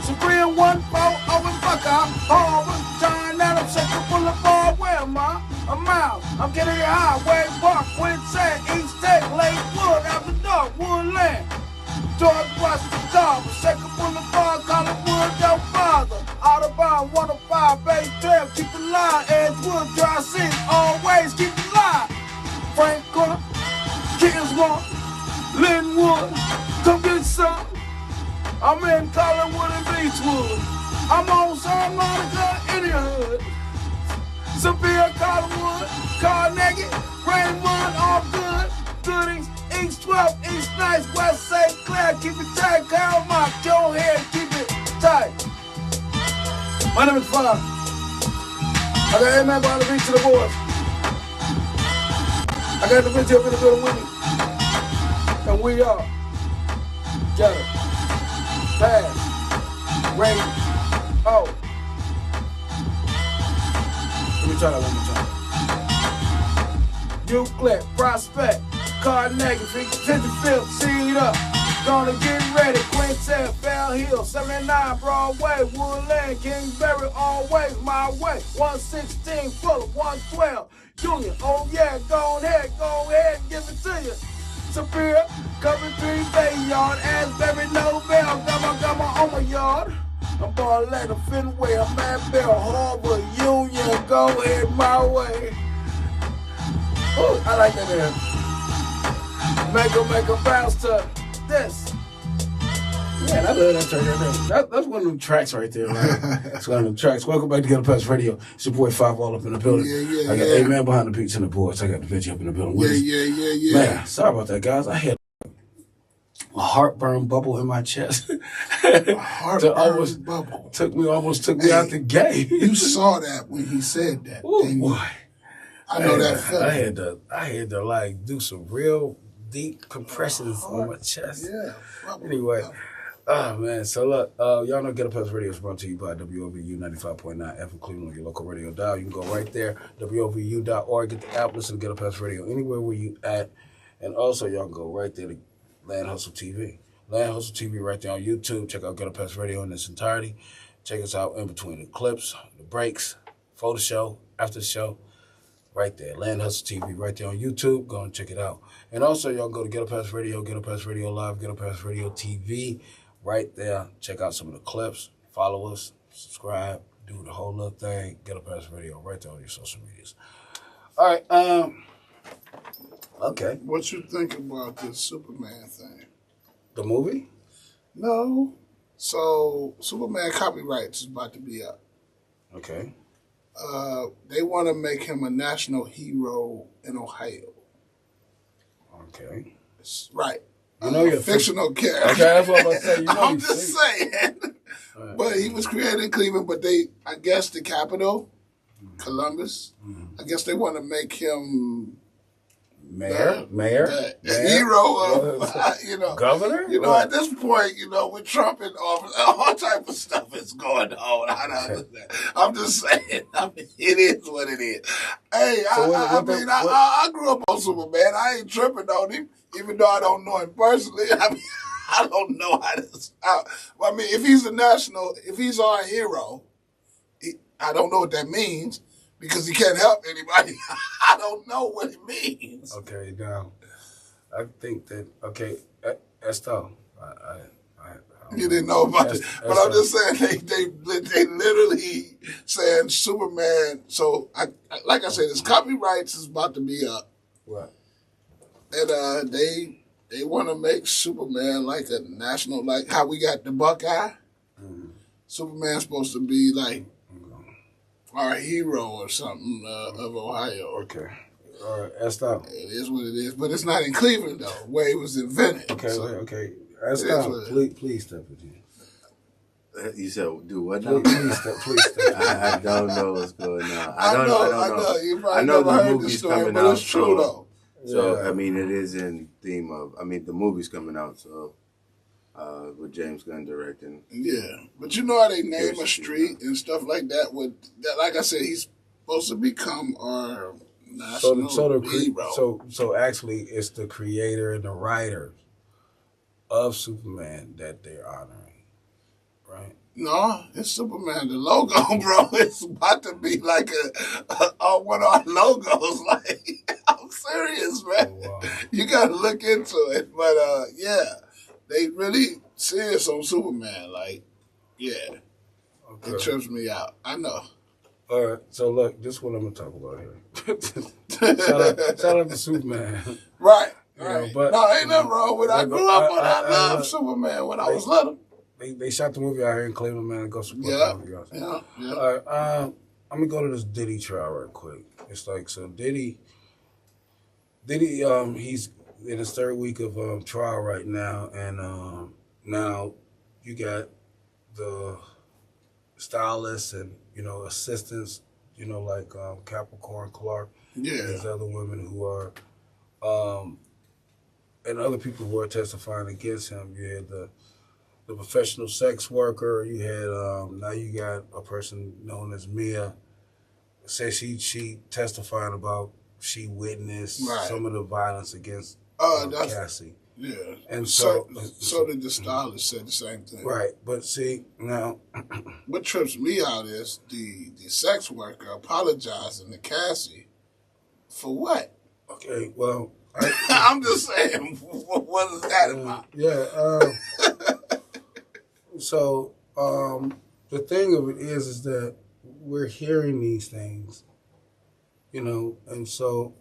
Supreme 140 Bucker, Harvard, John Adams, Central Boulevard. Where am I? I'm out. I'm getting the highway, Park, Winsand, East Tech, Lakewood, after dark, Woodland. George Washington, Tarver, Second Boulevard, Collinwood, Del Father. Autobahn 105, Bay Trail, keep the line. Edgewood, Dry City, always keep the line. Frank Corner, Kingsmore, Linwood, come get some. I'm in Collinwood and Beechwood. I'm on San Monica, Indianhood. Severe, Collinwood, Carnegie, Rainwood, all good. Goodings, East 12, East Nice, West St. Clair, keep it tight. Carol Mock, Joe Head, keep it tight. My name is Bob. I got Amen behind the beat to the boys. I got the bitch up in the building with me. And we are Ghetto, Pass, Rain, oh. Let me try that one more time. Euclid, Prospect, Carnegie, 55th, Seed Up. Gonna get ready, Quintet, Bell Hill, 79 Broadway, Woodland, Kingsbury, always my way. 116 Fuller, 112 Union. Oh yeah, go ahead, give it to you. Superior, Coventry, Bayard, Asbury, Novell, Gamma on my yard. I'm Barletta, Fenway, I'm at Bell Harbor, Union, go ahead my way. Ooh, I like that there. Make a bounce to this. Man, I love that track right there. That's one of them tracks right there, man. That's one of them tracks. Welcome back to Ghetto Pass Radio. It's your boy Five all up in the building. Yeah, I got Amen behind the beats and the boards. I got the bitch up in the building. Yeah. Man, sorry about that, guys. I had a heartburn bubble in my chest. Heartburn bubble. Took me out the game. You saw that when he said that. Ooh, boy. I know that feeling. I had to like do some real deep compressions on my chest. Yeah. Anyway, oh man. So look, y'all know Ghetto Pass Radio is brought to you by WOVU 95.9 FM Cleveland, your local radio dial. You can go right there, WOVU.org, get the app, listen to Ghetto Pass Radio anywhere where you at. And also y'all can go right there to Land Hustle TV. Land Hustle TV right there on YouTube. Check out Ghetto Pass Radio in its entirety. Check us out in between the clips, the breaks, before the show, after the show. Right there, Land Hustle TV, right there on YouTube. Go and check it out. And also, y'all go to Ghetto Pass Radio Live, Ghetto Pass Radio TV. Right there, check out some of the clips. Follow us, subscribe, do the whole little thing. Ghetto Pass Radio, right there on your social medias. All right, okay. What you think about this Superman thing? The movie? No. So, Superman copyrights is about to be up. Okay. They want to make him a national hero in Ohio. Okay. Right. You know you're fictional character. Okay, that's what I'm about to say. You know I'm just saying. Right. But he was created in Cleveland, but I guess the capital, Columbus, I guess they want to make him Mayor, the hero of, governor. At this point, with Trump in office, all type of stuff is going on. I don't understand. I'm just saying. I mean, it is what it is. Hey, So I grew up on Superman. I ain't tripping on him, even though I don't know him personally. I mean, I don't know how this. I mean, if he's our hero, I don't know what that means. Because he can't help anybody. I don't know what it means. Okay, now, I think that, that's tough. You didn't know about it. But I'm just saying, they literally saying Superman. So, like I said, his copyrights is about to be up. Right. And they want to make Superman like a national, like how we got the Buckeye. Mm-hmm. Superman's supposed to be like our hero or something of Ohio. Okay. All right, that's out. It is what it is, but it's not in Cleveland though, where it was invented. Okay, So, okay. That's it is out. what it is. Please step it in. You said, do what now? Please step. I don't know what's going on. I know. You probably never heard the story, but it's true though. So, Yeah. I mean, it is in theme of, I mean, the movie's coming out, so, with James Gunn directing. Yeah, but you know how they name Yes, a street and stuff like that. With that, like I said, he's supposed to become our national hero. So actually, it's the creator and the writer of Superman that they're honoring, right? No, it's Superman. The logo, bro, it's about to be like a one of our logos. Like, I'm serious, man. Oh, wow. You gotta look into it. But yeah, they really serious on Superman. Like, yeah, Okay. it trips me out. I know. All right. So look, this is what I'm gonna talk about here. shout out to Superman. Right. You know, Right. but- no, ain't nothing wrong with it. I grew up on I I- loved Superman when I was little. They shot the movie out here in Cleveland, man. Go support Yeah. the movie, guys. Yeah. All right, I'm gonna go to this Diddy trial real quick. It's like, so Diddy, he's in his third week of trial right now, and now you got the stylists and assistants, like Capricorn Clark and Yeah. these other women who are, and other people who are testifying against him. You had the professional sex worker. You had now you got a person known as Mia. Says she testified about she witnessed Right. some of the violence against That's Cassie. yeah. And So so did the stylist said the same thing. right, but see now, What trips me out is the sex worker apologizing to Cassie for what? okay, well, I'm just saying, what is that about? So the thing of it is that we're hearing these things, and so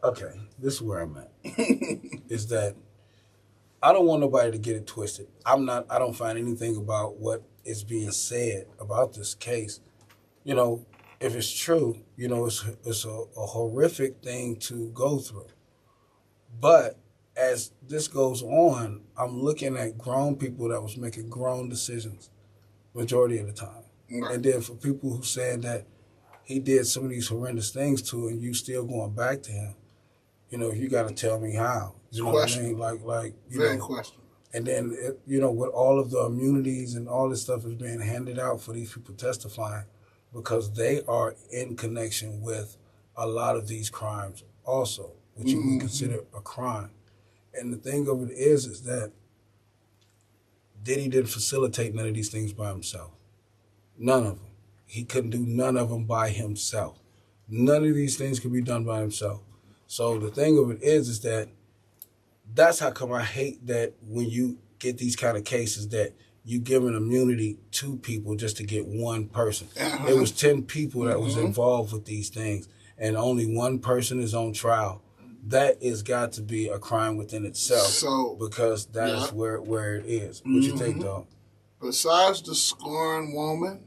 okay, this is where I'm at. Is that I don't want nobody to get it twisted. I don't find anything about what is being said about this case. If it's true, it's a horrific thing to go through. But as this goes on, I'm looking at grown people that was making grown decisions majority of the time. Right. And then for people who saying that he did some of these horrendous things to, and you still going back to him, you got to tell me how. You know what I mean? Like Very questionable. and then, with all of the immunities and all this stuff is being handed out for these people testifying because they are in connection with a lot of these crimes also, which you would consider a crime. And the thing of it is that Diddy didn't facilitate none of these things by himself. None of them. He couldn't do none of them by himself. None of these things could be done by himself. So the thing of it is that that's how come I hate that when you get these kind of cases that you give an immunity to people just to get one person. It was 10 people that was involved with these things, and only one person is on trial. That has got to be a crime within itself. So because that is where it is. What you think, dog? Besides the scorned woman,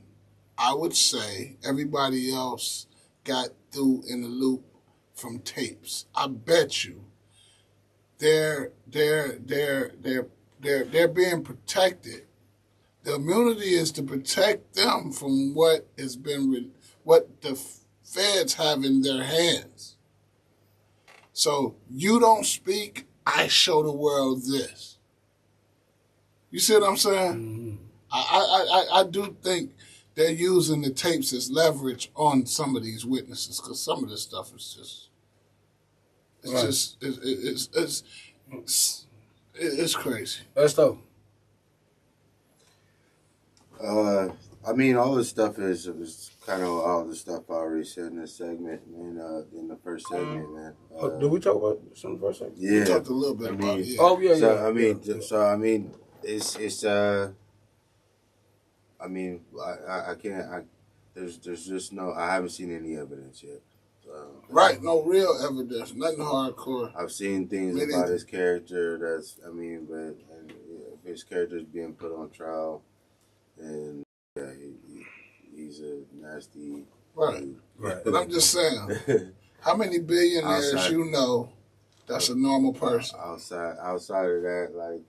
I would say everybody else got through in the loop from tapes. I bet you they're being protected. The immunity is to protect them from what the feds have in their hands. So you don't speak, I show the world this. You see what I'm saying? I do think they're using the tapes as leverage on some of these witnesses because some of this stuff is just it's crazy. That's dope. I mean, all this stuff is kind of all the stuff I already said in this segment, man. In the first segment, man. Did we talk about this in the first segment? Yeah. We talked a little bit about it. Yeah. Oh yeah, So yeah. I mean, it's I mean, I can't. There's just no. I haven't seen any evidence yet. So, Right, no real evidence, nothing hardcore. I've seen things Really? about his character. But if his character is being put on trial, and yeah, he's a nasty. Right. Right. But I'm just saying, how many billionaires Outside. you know that's a normal person? Outside of that, like,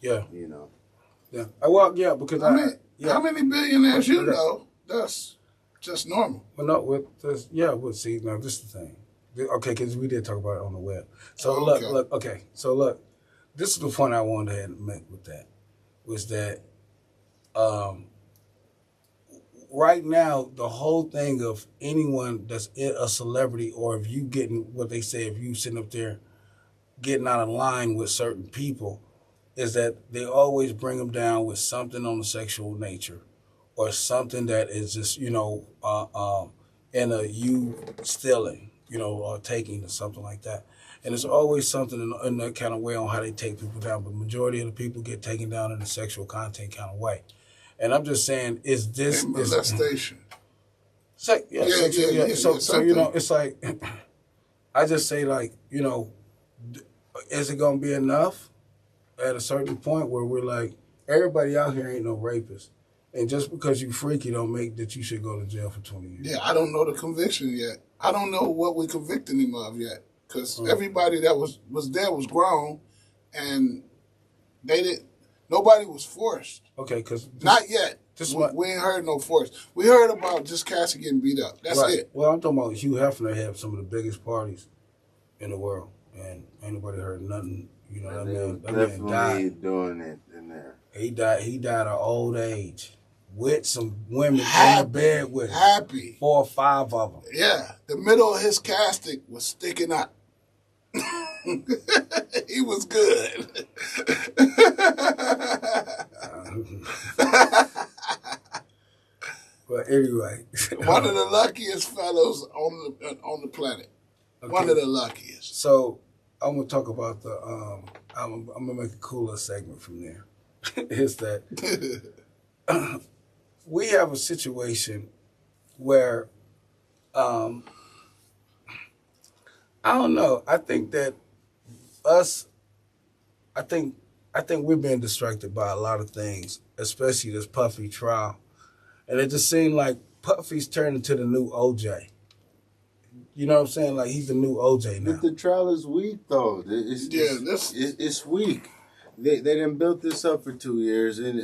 Yeah. you know, Yeah. Well, yeah, because I mean, yeah. how many billionaires you Okay. know that's just normal? Well, no, with this, yeah, well, see, now this is the thing. Okay, because we did talk about it on the web. So Oh, okay. look, this is the point I wanted to make with that, was that right now, the whole thing of anyone that's a celebrity, or if you getting what they say, if you sitting up there getting out of line with certain people, is that they always bring them down with something on the sexual nature, or something that is just in a you stealing, or taking, or something like that. And it's always something in that kind of way on how they take people down. But majority of the people get taken down in a sexual content kind of way. And I'm just saying, is this And molestation. So Yeah, So something. it's like I just say, like, is it gonna be enough at a certain point where we're like, everybody out here ain't no rapist, and just because you freaky don't make that you should go to jail for 20 years. Yeah, I don't know the conviction yet. I don't know what we're convicting him of yet, because everybody that was there was grown, and they didn't. Nobody was forced. Okay, because Not yet. We ain't heard no force. We heard about just Cassie getting beat up. That's it. Well, I'm talking about Hugh Hefner had some of the biggest parties in the world, and ain't nobody heard nothing. That man definitely died. doing it in there. He died of old age with some women in Happy. the bed with him. Happy. 4 or 5 of them. Yeah. The middle of his casket was sticking out. He was good. But anyway, One of the luckiest fellows on the planet. Okay. One of the luckiest. So I'm gonna talk about the. I'm gonna make a cooler segment from there. Is that we have a situation where I don't know. I think that I think we're being distracted by a lot of things, especially this Puffy trial. And it just seemed like Puffy's turned into the new OJ. You know what I'm saying? Like, he's the new OJ now. But the trial is weak, though. It's weak. They done built this up for 2 years, and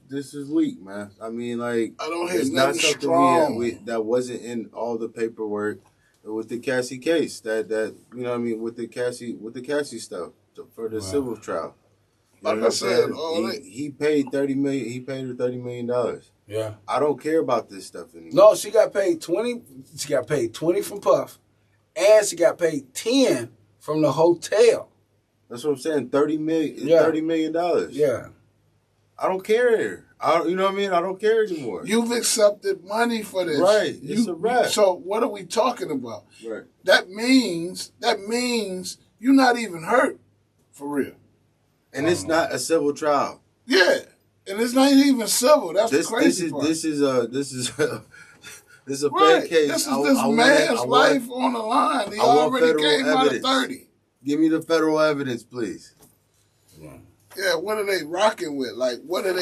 this is weak, man. I mean, like, I don't hear it's nothing not something strong. that wasn't in all the paperwork with the Cassie case. That you know what I mean, with the Cassie stuff for the civil trial. You Like know I what I'm said, saying? He paid $30 million. He paid her $30 million. Yeah. I don't care about this stuff anymore. No, she got paid 20. She got paid 20 from Puff, and she got paid 10 from the hotel. That's what I'm saying. $30 million. Yeah. $30 million. Yeah. I don't care. You know what I mean? I don't care anymore. You've accepted money for this. Right. It's a wrap. So what are we talking about? Right. That means you're not even hurt for real. And it's not a civil trial. Yeah. And it's not even civil. That's the crazy part. This is a right. fake case. This is this man's life on the line. He already came out of 30. Give me the federal evidence, please. Yeah, what are they rocking with? Like, what do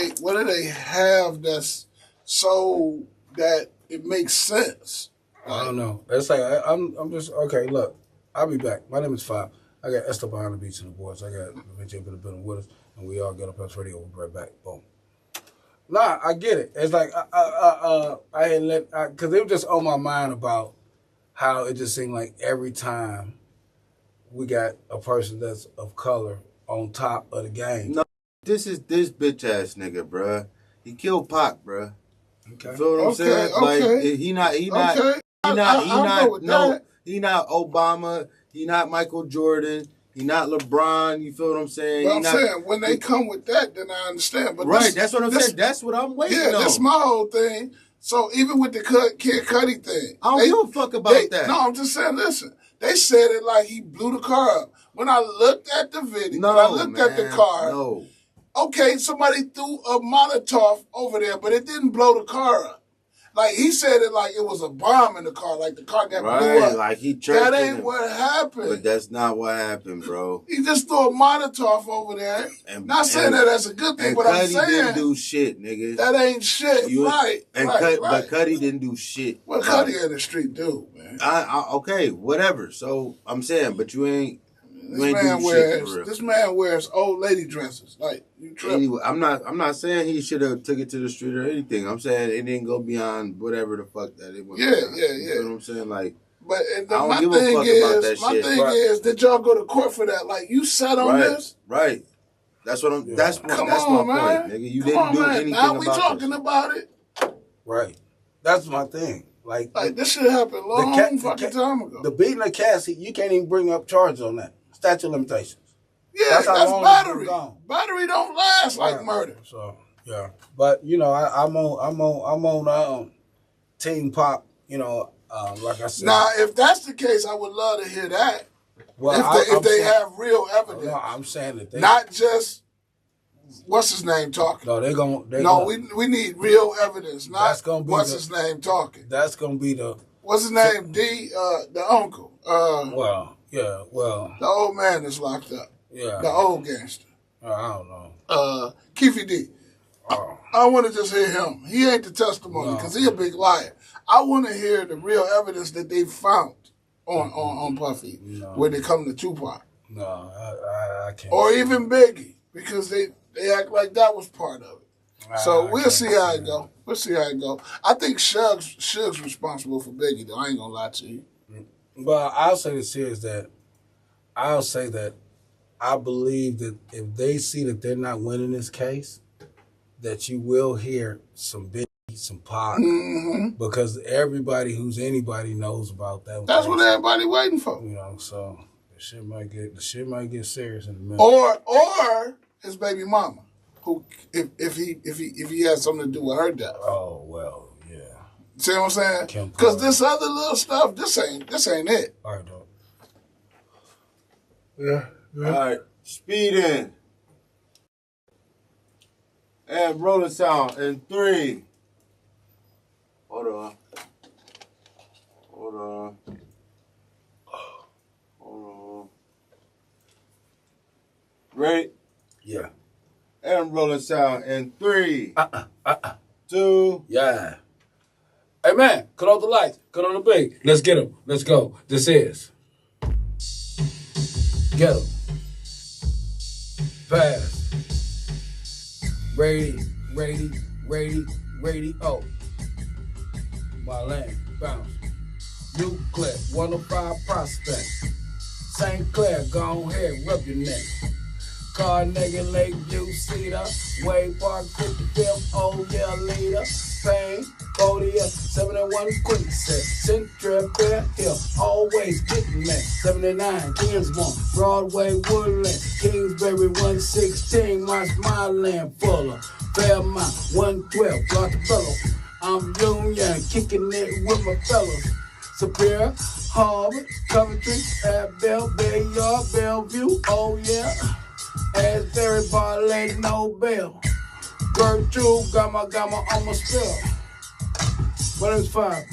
they have that's so that it makes sense? I don't know. It's like I'm just okay. Look, I'll be back. My name is Five. I got Esther behind the beats and the boards. I got Vinci up in the building with us, and we all get up on radio. We'll be right back. Boom. Nah, I get it. It's like I had because it was just on my mind about how it just seemed like every time we got a person that's of color on top of the game. No, this bitch ass nigga, bruh. He killed Pac, bruh. Okay. You feel what I'm saying? Okay. Like he not Obama. He not Michael Jordan. He not LeBron. You feel what I'm saying? But I'm saying when they come with that, then I understand. But right, that's what I'm saying. That's what I'm waiting on. Yeah, that's my whole thing. So even with the Kid Cudi thing, I don't give a fuck about that. No, I'm just saying. Listen, they said it like he blew the car up. When I looked at the video, when I looked at the car, okay, somebody threw a Molotov over there, but it didn't blow the car up. Like he said it like it was a bomb in the car, like the car got blew Right, up. like he tripped. That ain't what happened. But that's not what happened, bro. He just threw a Molotov over there. Not saying that that's a good thing, but I'm saying didn't do shit, nigga. that ain't shit. But Cuddy didn't do shit. What Cuddy in the street do, man? Okay, whatever. So I'm saying, but you ain't. This man wears old lady dresses. Like you tripping. Anyway, I'm not saying he should have took it to the street or anything. I'm saying it didn't go beyond whatever the fuck that it was. Yeah. You know what I'm saying? Like, but I don't give a fuck about that shit. My thing is, did y'all go to court for that? Like you sat on this? Right. That's what I'm. Yeah. That's my point, nigga. You didn't do anything now about we talking about it. Right. That's my thing. Like this shit happened long fucking time ago. The beating of Cassie, you can't even bring up charges on that. Statute of limitations. Yeah, that's battery. Battery don't last like murder. So yeah, but you know, I'm on Team Pop. You know, like I said. Now, if that's the case, I would love to hear that. Well, if they have real evidence, no, I'm saying that they not just what's his name talking. No, they're gonna. We need real evidence. Not that's gonna be what's his name talking. That's gonna be the. What's his name? The uncle. The old man that's locked up. Yeah. The old gangster. I don't know. Keefy D. I want to just hear him. He ain't the testimony because he a big liar. I want to hear the real evidence that they found on Puffy when they come to Tupac. No, I can't. Or even Biggie because they act like that was part of it. So we'll see how it go. I think Suge's responsible for Biggie though. I ain't gonna lie to you. But I'll say this here is that I believe that if they see that they're not winning this case, that you will hear some Biggie, some Pac, because everybody who's anybody knows about that. That's what everybody waiting for. You know, so the shit might get serious in a minute. Or his baby mama, who if he has something to do with her death. Oh well, yeah. See what I'm saying? Because this other little stuff, this ain't it. All right, dog. Yeah. All right, speeding and rolling sound in 3. Hold on. Ready? Yeah. And rolling sound in 3, 2. Yeah. Hey man, cut off the lights, cut on the beat. Let's get them. Let's go. This is Ghetto. Pass. Radio. My lane, bounce. Euclid, 105 Prospect. St. Clair, go ahead, rub your neck. Carnegie, Lakeview, Cedar, Wade Park, 55th, oh yeah, leader. Payne, Codia, 71 Quickset, Central Fair Hill, always getting that. 79, Kingsmore, Broadway, Woodland, Kingsbury, 116, my land, Fuller, Fairmount, 112, Rockefeller. I'm Union, kicking it with my fellas. Superior, Harvard, Coventry, Bell, Bayard, Bellevue, oh yeah. Asbury, Barley, Nobel. Gertrude, got my on my spell. What is 5?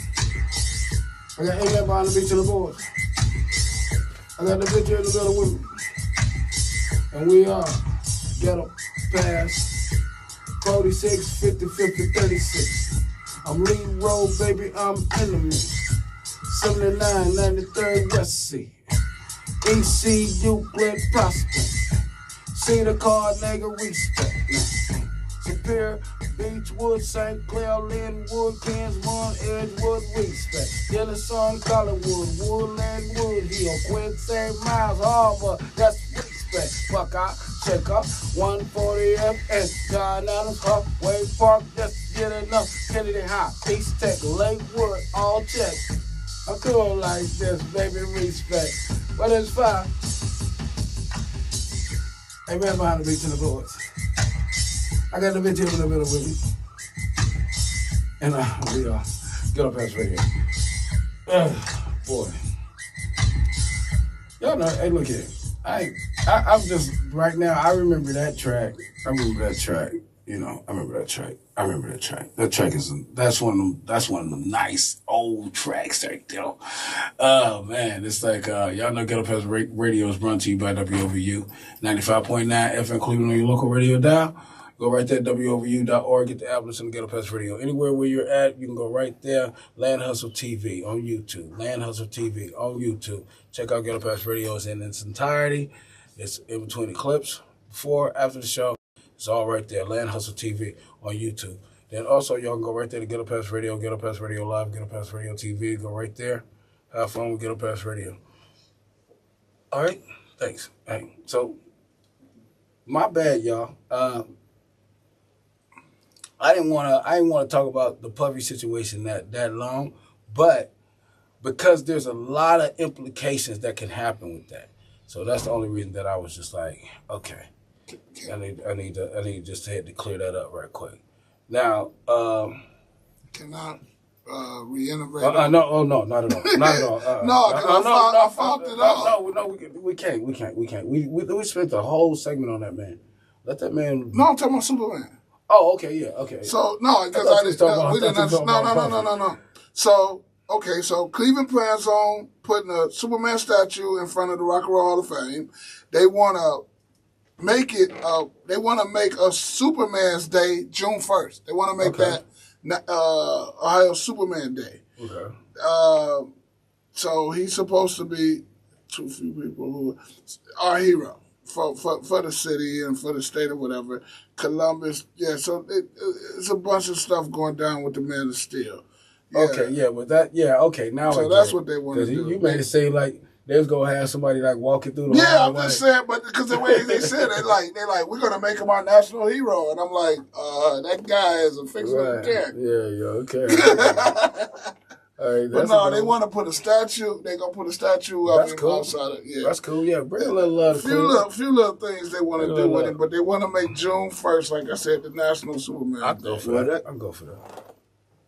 I got 8 behind the beach of the boards. I got the picture in the middle with me. And we are Ghetto Pass 46, 50, 50, 36. I'm lead road, baby, I'm enemy. 79, 93rd West Sea. EC, Euclid, Prospect. See the car, nigga, respect. Superior, Beechwood, St. Clair, Linwood, Kingsmore, Edgewood, respect. Dillison, Collinwood, Woodland, Woodhill, Quicksand, Miles, Harbor, that's respect. Buckeye, Checker, 140F, John Adams, Wade Park, just get enough. Kennedy High, East Tech, Lakewood, all check. I'm cool like this, baby, respect. What is 5? Hey, man behind the beach in the boards. I got the bitch in the middle with me. And we are Ghetto Pass Radio. Boy. Y'all know, hey, look here. I'm just, right now, I remember that track. You know, I remember that track. I remember that track. That's one of them nice old tracks right there. Oh man, it's like y'all know Ghetto Pest Radio is brought to you by WOVU 95.9 FM Cleveland on your local radio dial. Go right there, WOVU.org, get the app, listen to Ghetto Pest Radio. Anywhere where you're at, you can go right there. Land Hustle TV on YouTube. Land Hustle TV on YouTube. Check out Ghetto Pest Radio. It's in its entirety. It's in between the clips, before, after the show. It's all right there. Land Hustle TV on YouTube. Then also, y'all can go right there to Ghetto Pest Radio, Ghetto Pest Radio Live, Ghetto Pest Radio TV. Go right there. Have fun with Ghetto Pest Radio. All right? Thanks. Hey, so, my bad, y'all. I didn't want to talk about the Puffy situation that long, but because there's a lot of implications that can happen with that. So that's the only reason that I was just like, okay. I need to just had to clear that up right quick. Now, Can I reiterate? no, not at all, not at all. No, because I found it out. No, we can't. We spent the whole segment on that man. Let that man. No, I'm talking about Superman. Oh, okay, yeah, okay. So no, because we didn't understand. No. So okay, so Cleveland plans on putting a Superman statue in front of the Rock and Roll Hall of Fame. They want to make it. They want to make a Superman's Day June 1st. They want to make that Ohio Superman Day. Okay. So he's supposed to be too few people who our hero for the city and for the state or whatever. Columbus, yeah. So it's a bunch of stuff going down with the Man of Steel. Yeah. Okay, yeah, but that, yeah, okay. Now, so that's what they want to do. You made it seem like they was gonna have somebody like walking through the. Yeah, I'm just saying, but because the way they said it, they like we're gonna make him our national hero, and I'm like, that guy is a fictional character. Yeah, okay. All right, but no, they want to put a statue. They gonna put a statue up outside of That's cool. Yeah, bring a little love. Few little things they want to do with it, but they want to make June 1st, like I said, the National Superman. I'll go for that. I'll go for that.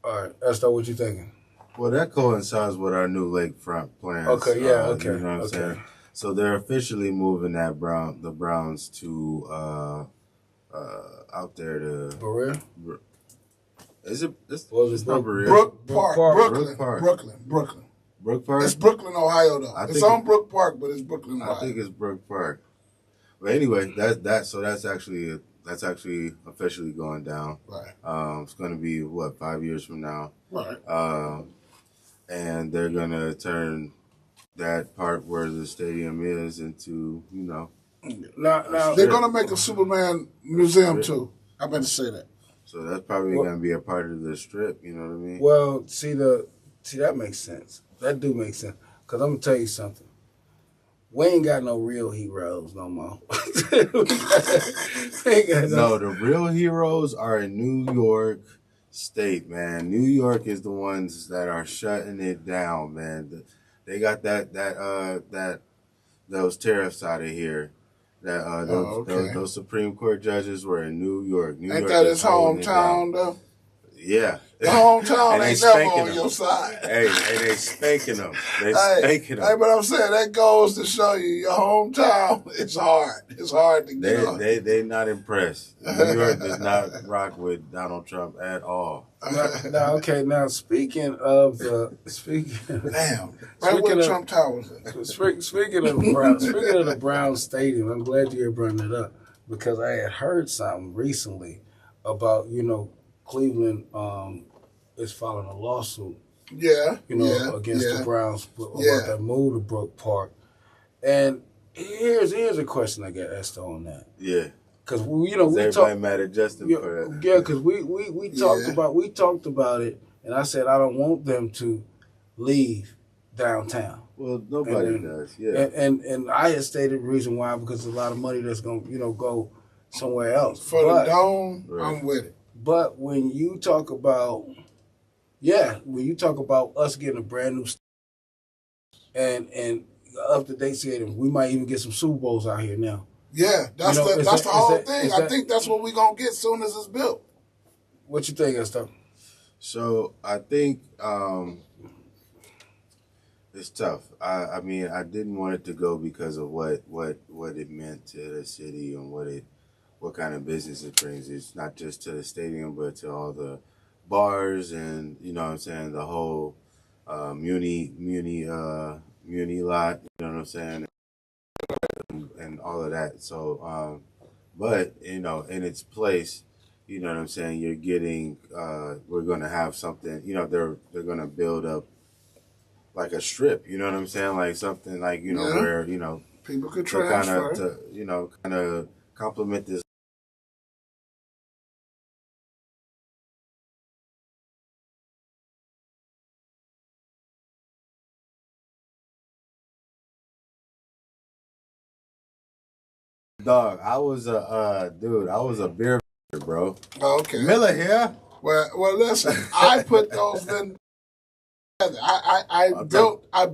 All right, Esther, what you thinking? Well, that coincides with our new lakefront plans. Okay, yeah, okay. You know what I'm saying? So they're officially moving the Browns to out there to Berea? Is it? It's not Berea. Brook Park, Brooklyn. Brooklyn. Brook Park? It's Brooklyn, Ohio, though. It's on Brook Park, but it's Brooklyn, Ohio. I think it's Brook Park. But anyway, that's actually officially going down. Right. It's going to be 5 years from now. Right. And they're going to turn that part where the stadium is into, Now, they're going to make a Superman museum too. I meant to say that. So that's probably going to be a part of the strip. You know what I mean? Well, see that makes sense. That do make sense. Because I'm going to tell you something. We ain't got no real heroes no more. The real heroes are in New York State, man. New York is the ones that are shutting it down, man. They got those tariffs out of here. Those Supreme Court judges were in New York. Ain't that his hometown, though? Yeah. The hometown ain't never on your side. Hey, and they spanking them. Spanking them. Hey, but I'm saying that goes to show you your hometown. It's hard. It's hard to get on. They not impressed. New York does not rock with Donald Trump at all. Now speaking of Damn. Right where Trump Towers is. Speaking of the Brown Stadium, I'm glad you brought that up because I had heard something recently about Cleveland is filing a lawsuit. Against the Browns about that move to Brook Park. And here's a question I got asked on that. Yeah. Because we everybody mad at Justin for that. Yeah, because we talked about it, and I said I don't want them to leave downtown. Well, nobody does. Yeah. And I had stated the reason why because there's a lot of money that's gonna go somewhere else. For the dome, right. I'm with it. But when you talk about us getting a brand new and up to date stadium, we might even get some Super Bowls out here now. Yeah, that's the whole thing. I think that's what we're gonna get as soon as it's built. What you think, Esther? So I think it's tough. I mean, I didn't want it to go because of what it meant to the city and what what kind of business it brings. It's not just to the stadium, but to all the bars and, you know what I'm saying, the whole muni lot, you know what I'm saying, and all of that. So, but, you know, in its place, you know what I'm saying, you're getting, we're going to have something, you know, they're going to build up like a strip, you know what I'm saying, like something like, you know, where, you know, people could to kind transfer. of, you know, kind of complement this. Dog, I was a dude. I was a beer bro. Oh, okay. Miller here. Well, listen. I put those in. I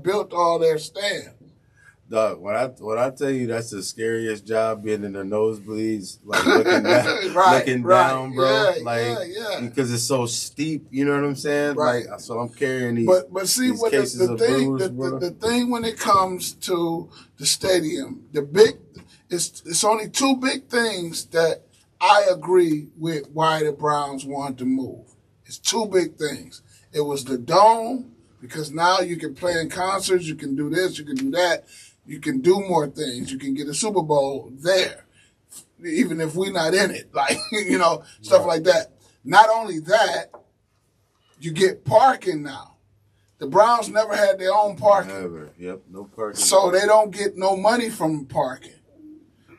built all their stand. Dog, when I tell you that's the scariest job, being in the nosebleeds, like looking down, looking down, bro, because it's so steep. You know what I'm saying? Right. Like, so I'm carrying these. But see these what cases the of thing booze, bro. the thing when it comes to the stadium, it's only two big things that I agree with why the Browns wanted to move. It's two big things. It was the dome, because now you can play in concerts, you can do this, you can do that, you can do more things, you can get a Super Bowl there, even if we're not in it, like, you know, stuff like that. Not only that, you get parking now. The Browns never had their own parking. Never. Yep. No parking. So they don't get no money from parking.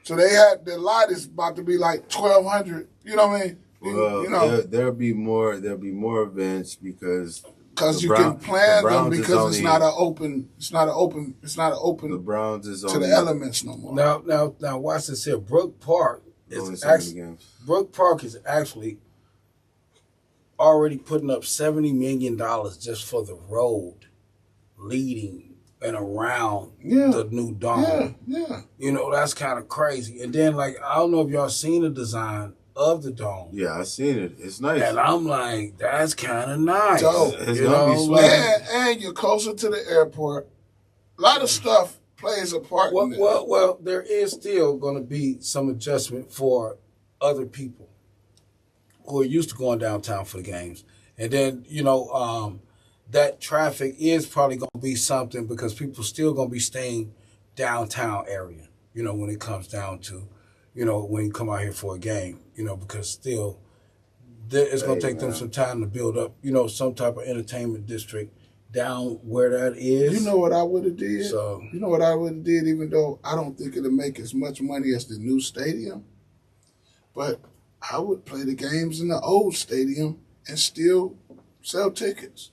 So the lot is about to be like 1,200. You know what I mean? Well, you know, there'll be more events because you can plan them, because only, it's not an open. The Browns is to the elements no more. Now, watch this here. Brook Park is actually already putting up $70 million just for the road leading and around the new dome. Yeah. You know, that's kind of crazy. And then, like, I don't know if y'all seen the design of the dome. Yeah, I seen it. It's nice. And I'm like, that's kind of nice. Dope. It's gonna be sweet. And you're closer to the airport. A lot of stuff plays a part in it. Well, there is still going to be some adjustment for other people who are used to going downtown for the games. And then, you know, that traffic is probably going to be something, because people still going to be staying downtown area, you know, when it comes down to, you know, when you come out here for a game, you know, because still it's going to take them some time to build up, you know, some type of entertainment district down where that is. You know what I would have did? So, you know what I would have did, even though I don't think it'll make as much money as the new stadium, but I would play the games in the old stadium and still sell tickets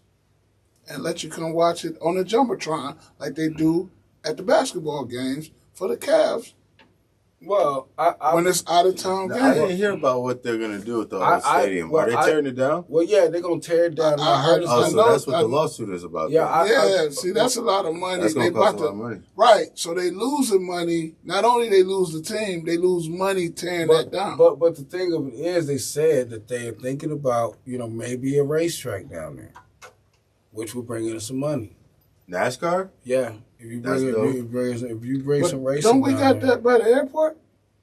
and let you come watch it on the Jumbotron like they do at the basketball games for the Cavs. Well, when it's out of town game. I didn't hear about what they're gonna do with the old stadium. Are they tearing it down? Well, yeah, they're gonna tear it down. I heard so that's what the lawsuit is about. Yeah, see, that's a lot of money. That's gonna cost a lot of money. Right, so they losing money. Not only they lose the team, they lose money tearing that down. But the thing of it is, they said that they are thinking about, you know, maybe a racetrack down there, which will bring in some money. NASCAR? Yeah. If you bring some racing, don't we got that by the airport?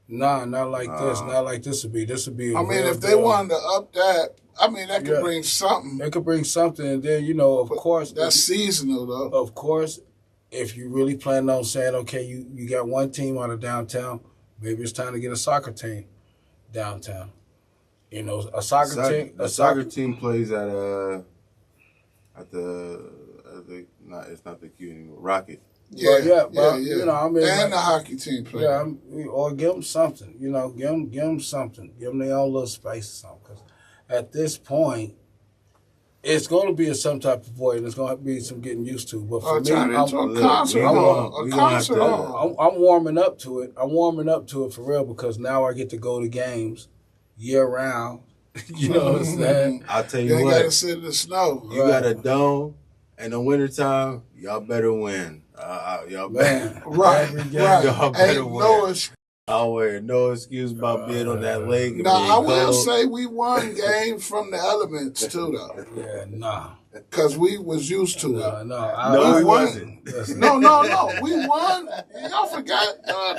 Nah, not like this. Not like this would be. This would be. I mean, if they wanted to up that, I mean, that could bring something. It could bring something, and then, you know, of course, that's seasonal though. Of course, if you really plan on saying, okay, you got one team out of downtown, maybe it's time to get a soccer team downtown. You know, a soccer team. A soccer team plays at it's not the Q anymore. Rocket. Yeah. You know, I mean, and the hockey team play. Yeah, or give them something. You know, give them something. Give them their own little space or something. Because at this point, it's going to be some type of void, and it's going to be some getting used to. But for me, I'm warming up to it. I'm warming up to it for real, because now I get to go to games year round. You know what I'm saying? I'll tell you what. You got to sit in the snow. You got a dome. In the wintertime, y'all better win. Y'all better. Right. Y'all better win. No no excuse about being on that lake. Now, I will say we won games from the elements, too, though. Yeah, nah. because we was used to it. No, he won. wasn't. No. We won. Y'all forgot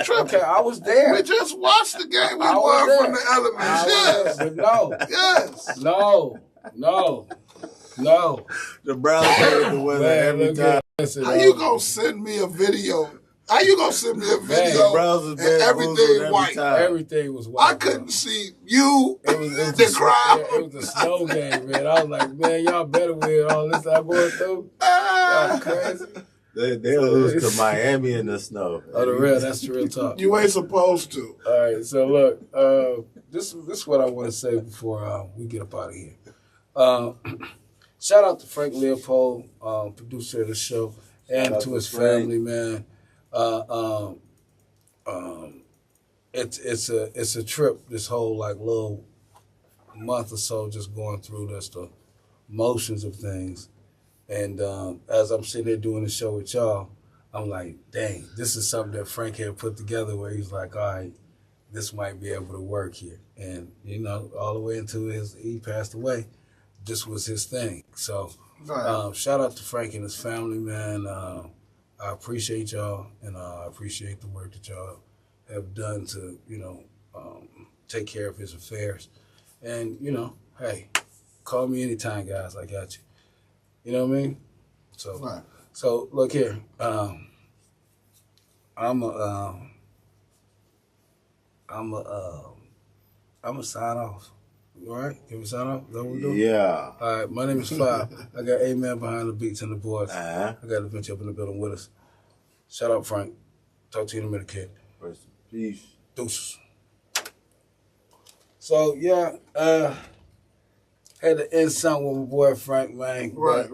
Triple. Okay, I was there. We just watched the game. We I was won there. from the elements. Yes. But no, Yes. no. The Browns had to win every look time. at- listen, How you gonna send me a video? How you gonna send me a video Browns was and bad everything every white? time. Everything was white. I couldn't see you, It was the crowd. It was a snow game, man. I was like, man, y'all better with all this I'm going through. Y'all crazy. They'll lose to Miami in the snow. Oh, the real. That's the real talk. You ain't supposed to. All right, so look, this is what I want to say before we get up out of here. Shout out to Frank Leopold, producer of the show, and out to to his Frank. family, man. It's a trip. This whole like little month or so, just going through the motions of things. And as I'm sitting there doing the show with y'all, I'm like, dang, this is something that Frank had put together where he's like, all right, this might be able to work here. And, you know, all the way until he passed away, this was his thing. So shout out to Frank and his family, man. I appreciate y'all, and I appreciate the work that y'all have done to, you know, take care of his affairs. And, you know, hey, call me anytime, guys. I got you. You know what I mean? So look here. I'm a sign off. You all right? Can we sign off? Is that what we're doing? Yeah. All right. My name is Five. I got A-Man behind the beats and the boards. Uh-huh. I got the bench up in the building with us. Shout out, Frank. Talk to you in a minute, kid. Rest in peace. Deuces. So yeah, had to end something with my boy Frank, man. Right.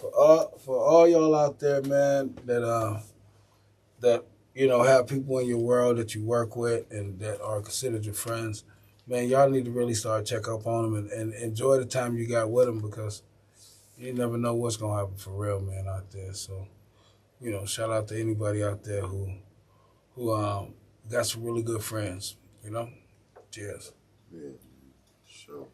For all y'all out there, man, that you know have people in your world that you work with and that are considered your friends, man, y'all need to really start check up on them and enjoy the time you got with them, because you never know what's gonna happen for real, man, out there. So, you know, shout out to anybody out there who got some really good friends, you know. Cheers. Yeah. Sure.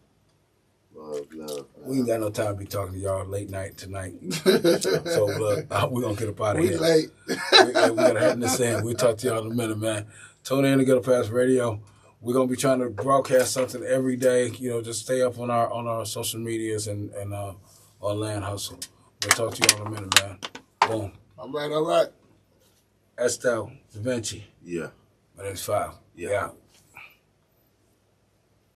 Love, man. We ain't got no time to be talking to y'all late night tonight. So look, we're going to get up out of We here. late. We got to head in this in. We'll talk to y'all in a minute, man. Tune in to Ghetto Pass Radio. We're going to be trying to broadcast something every day. You know, just stay up on our social medias and on Land Hustle. We'll talk to y'all in a minute, man. Boom. All right. Estelle, Da Vinci. Yeah. My name's Five. Yeah. Yeah.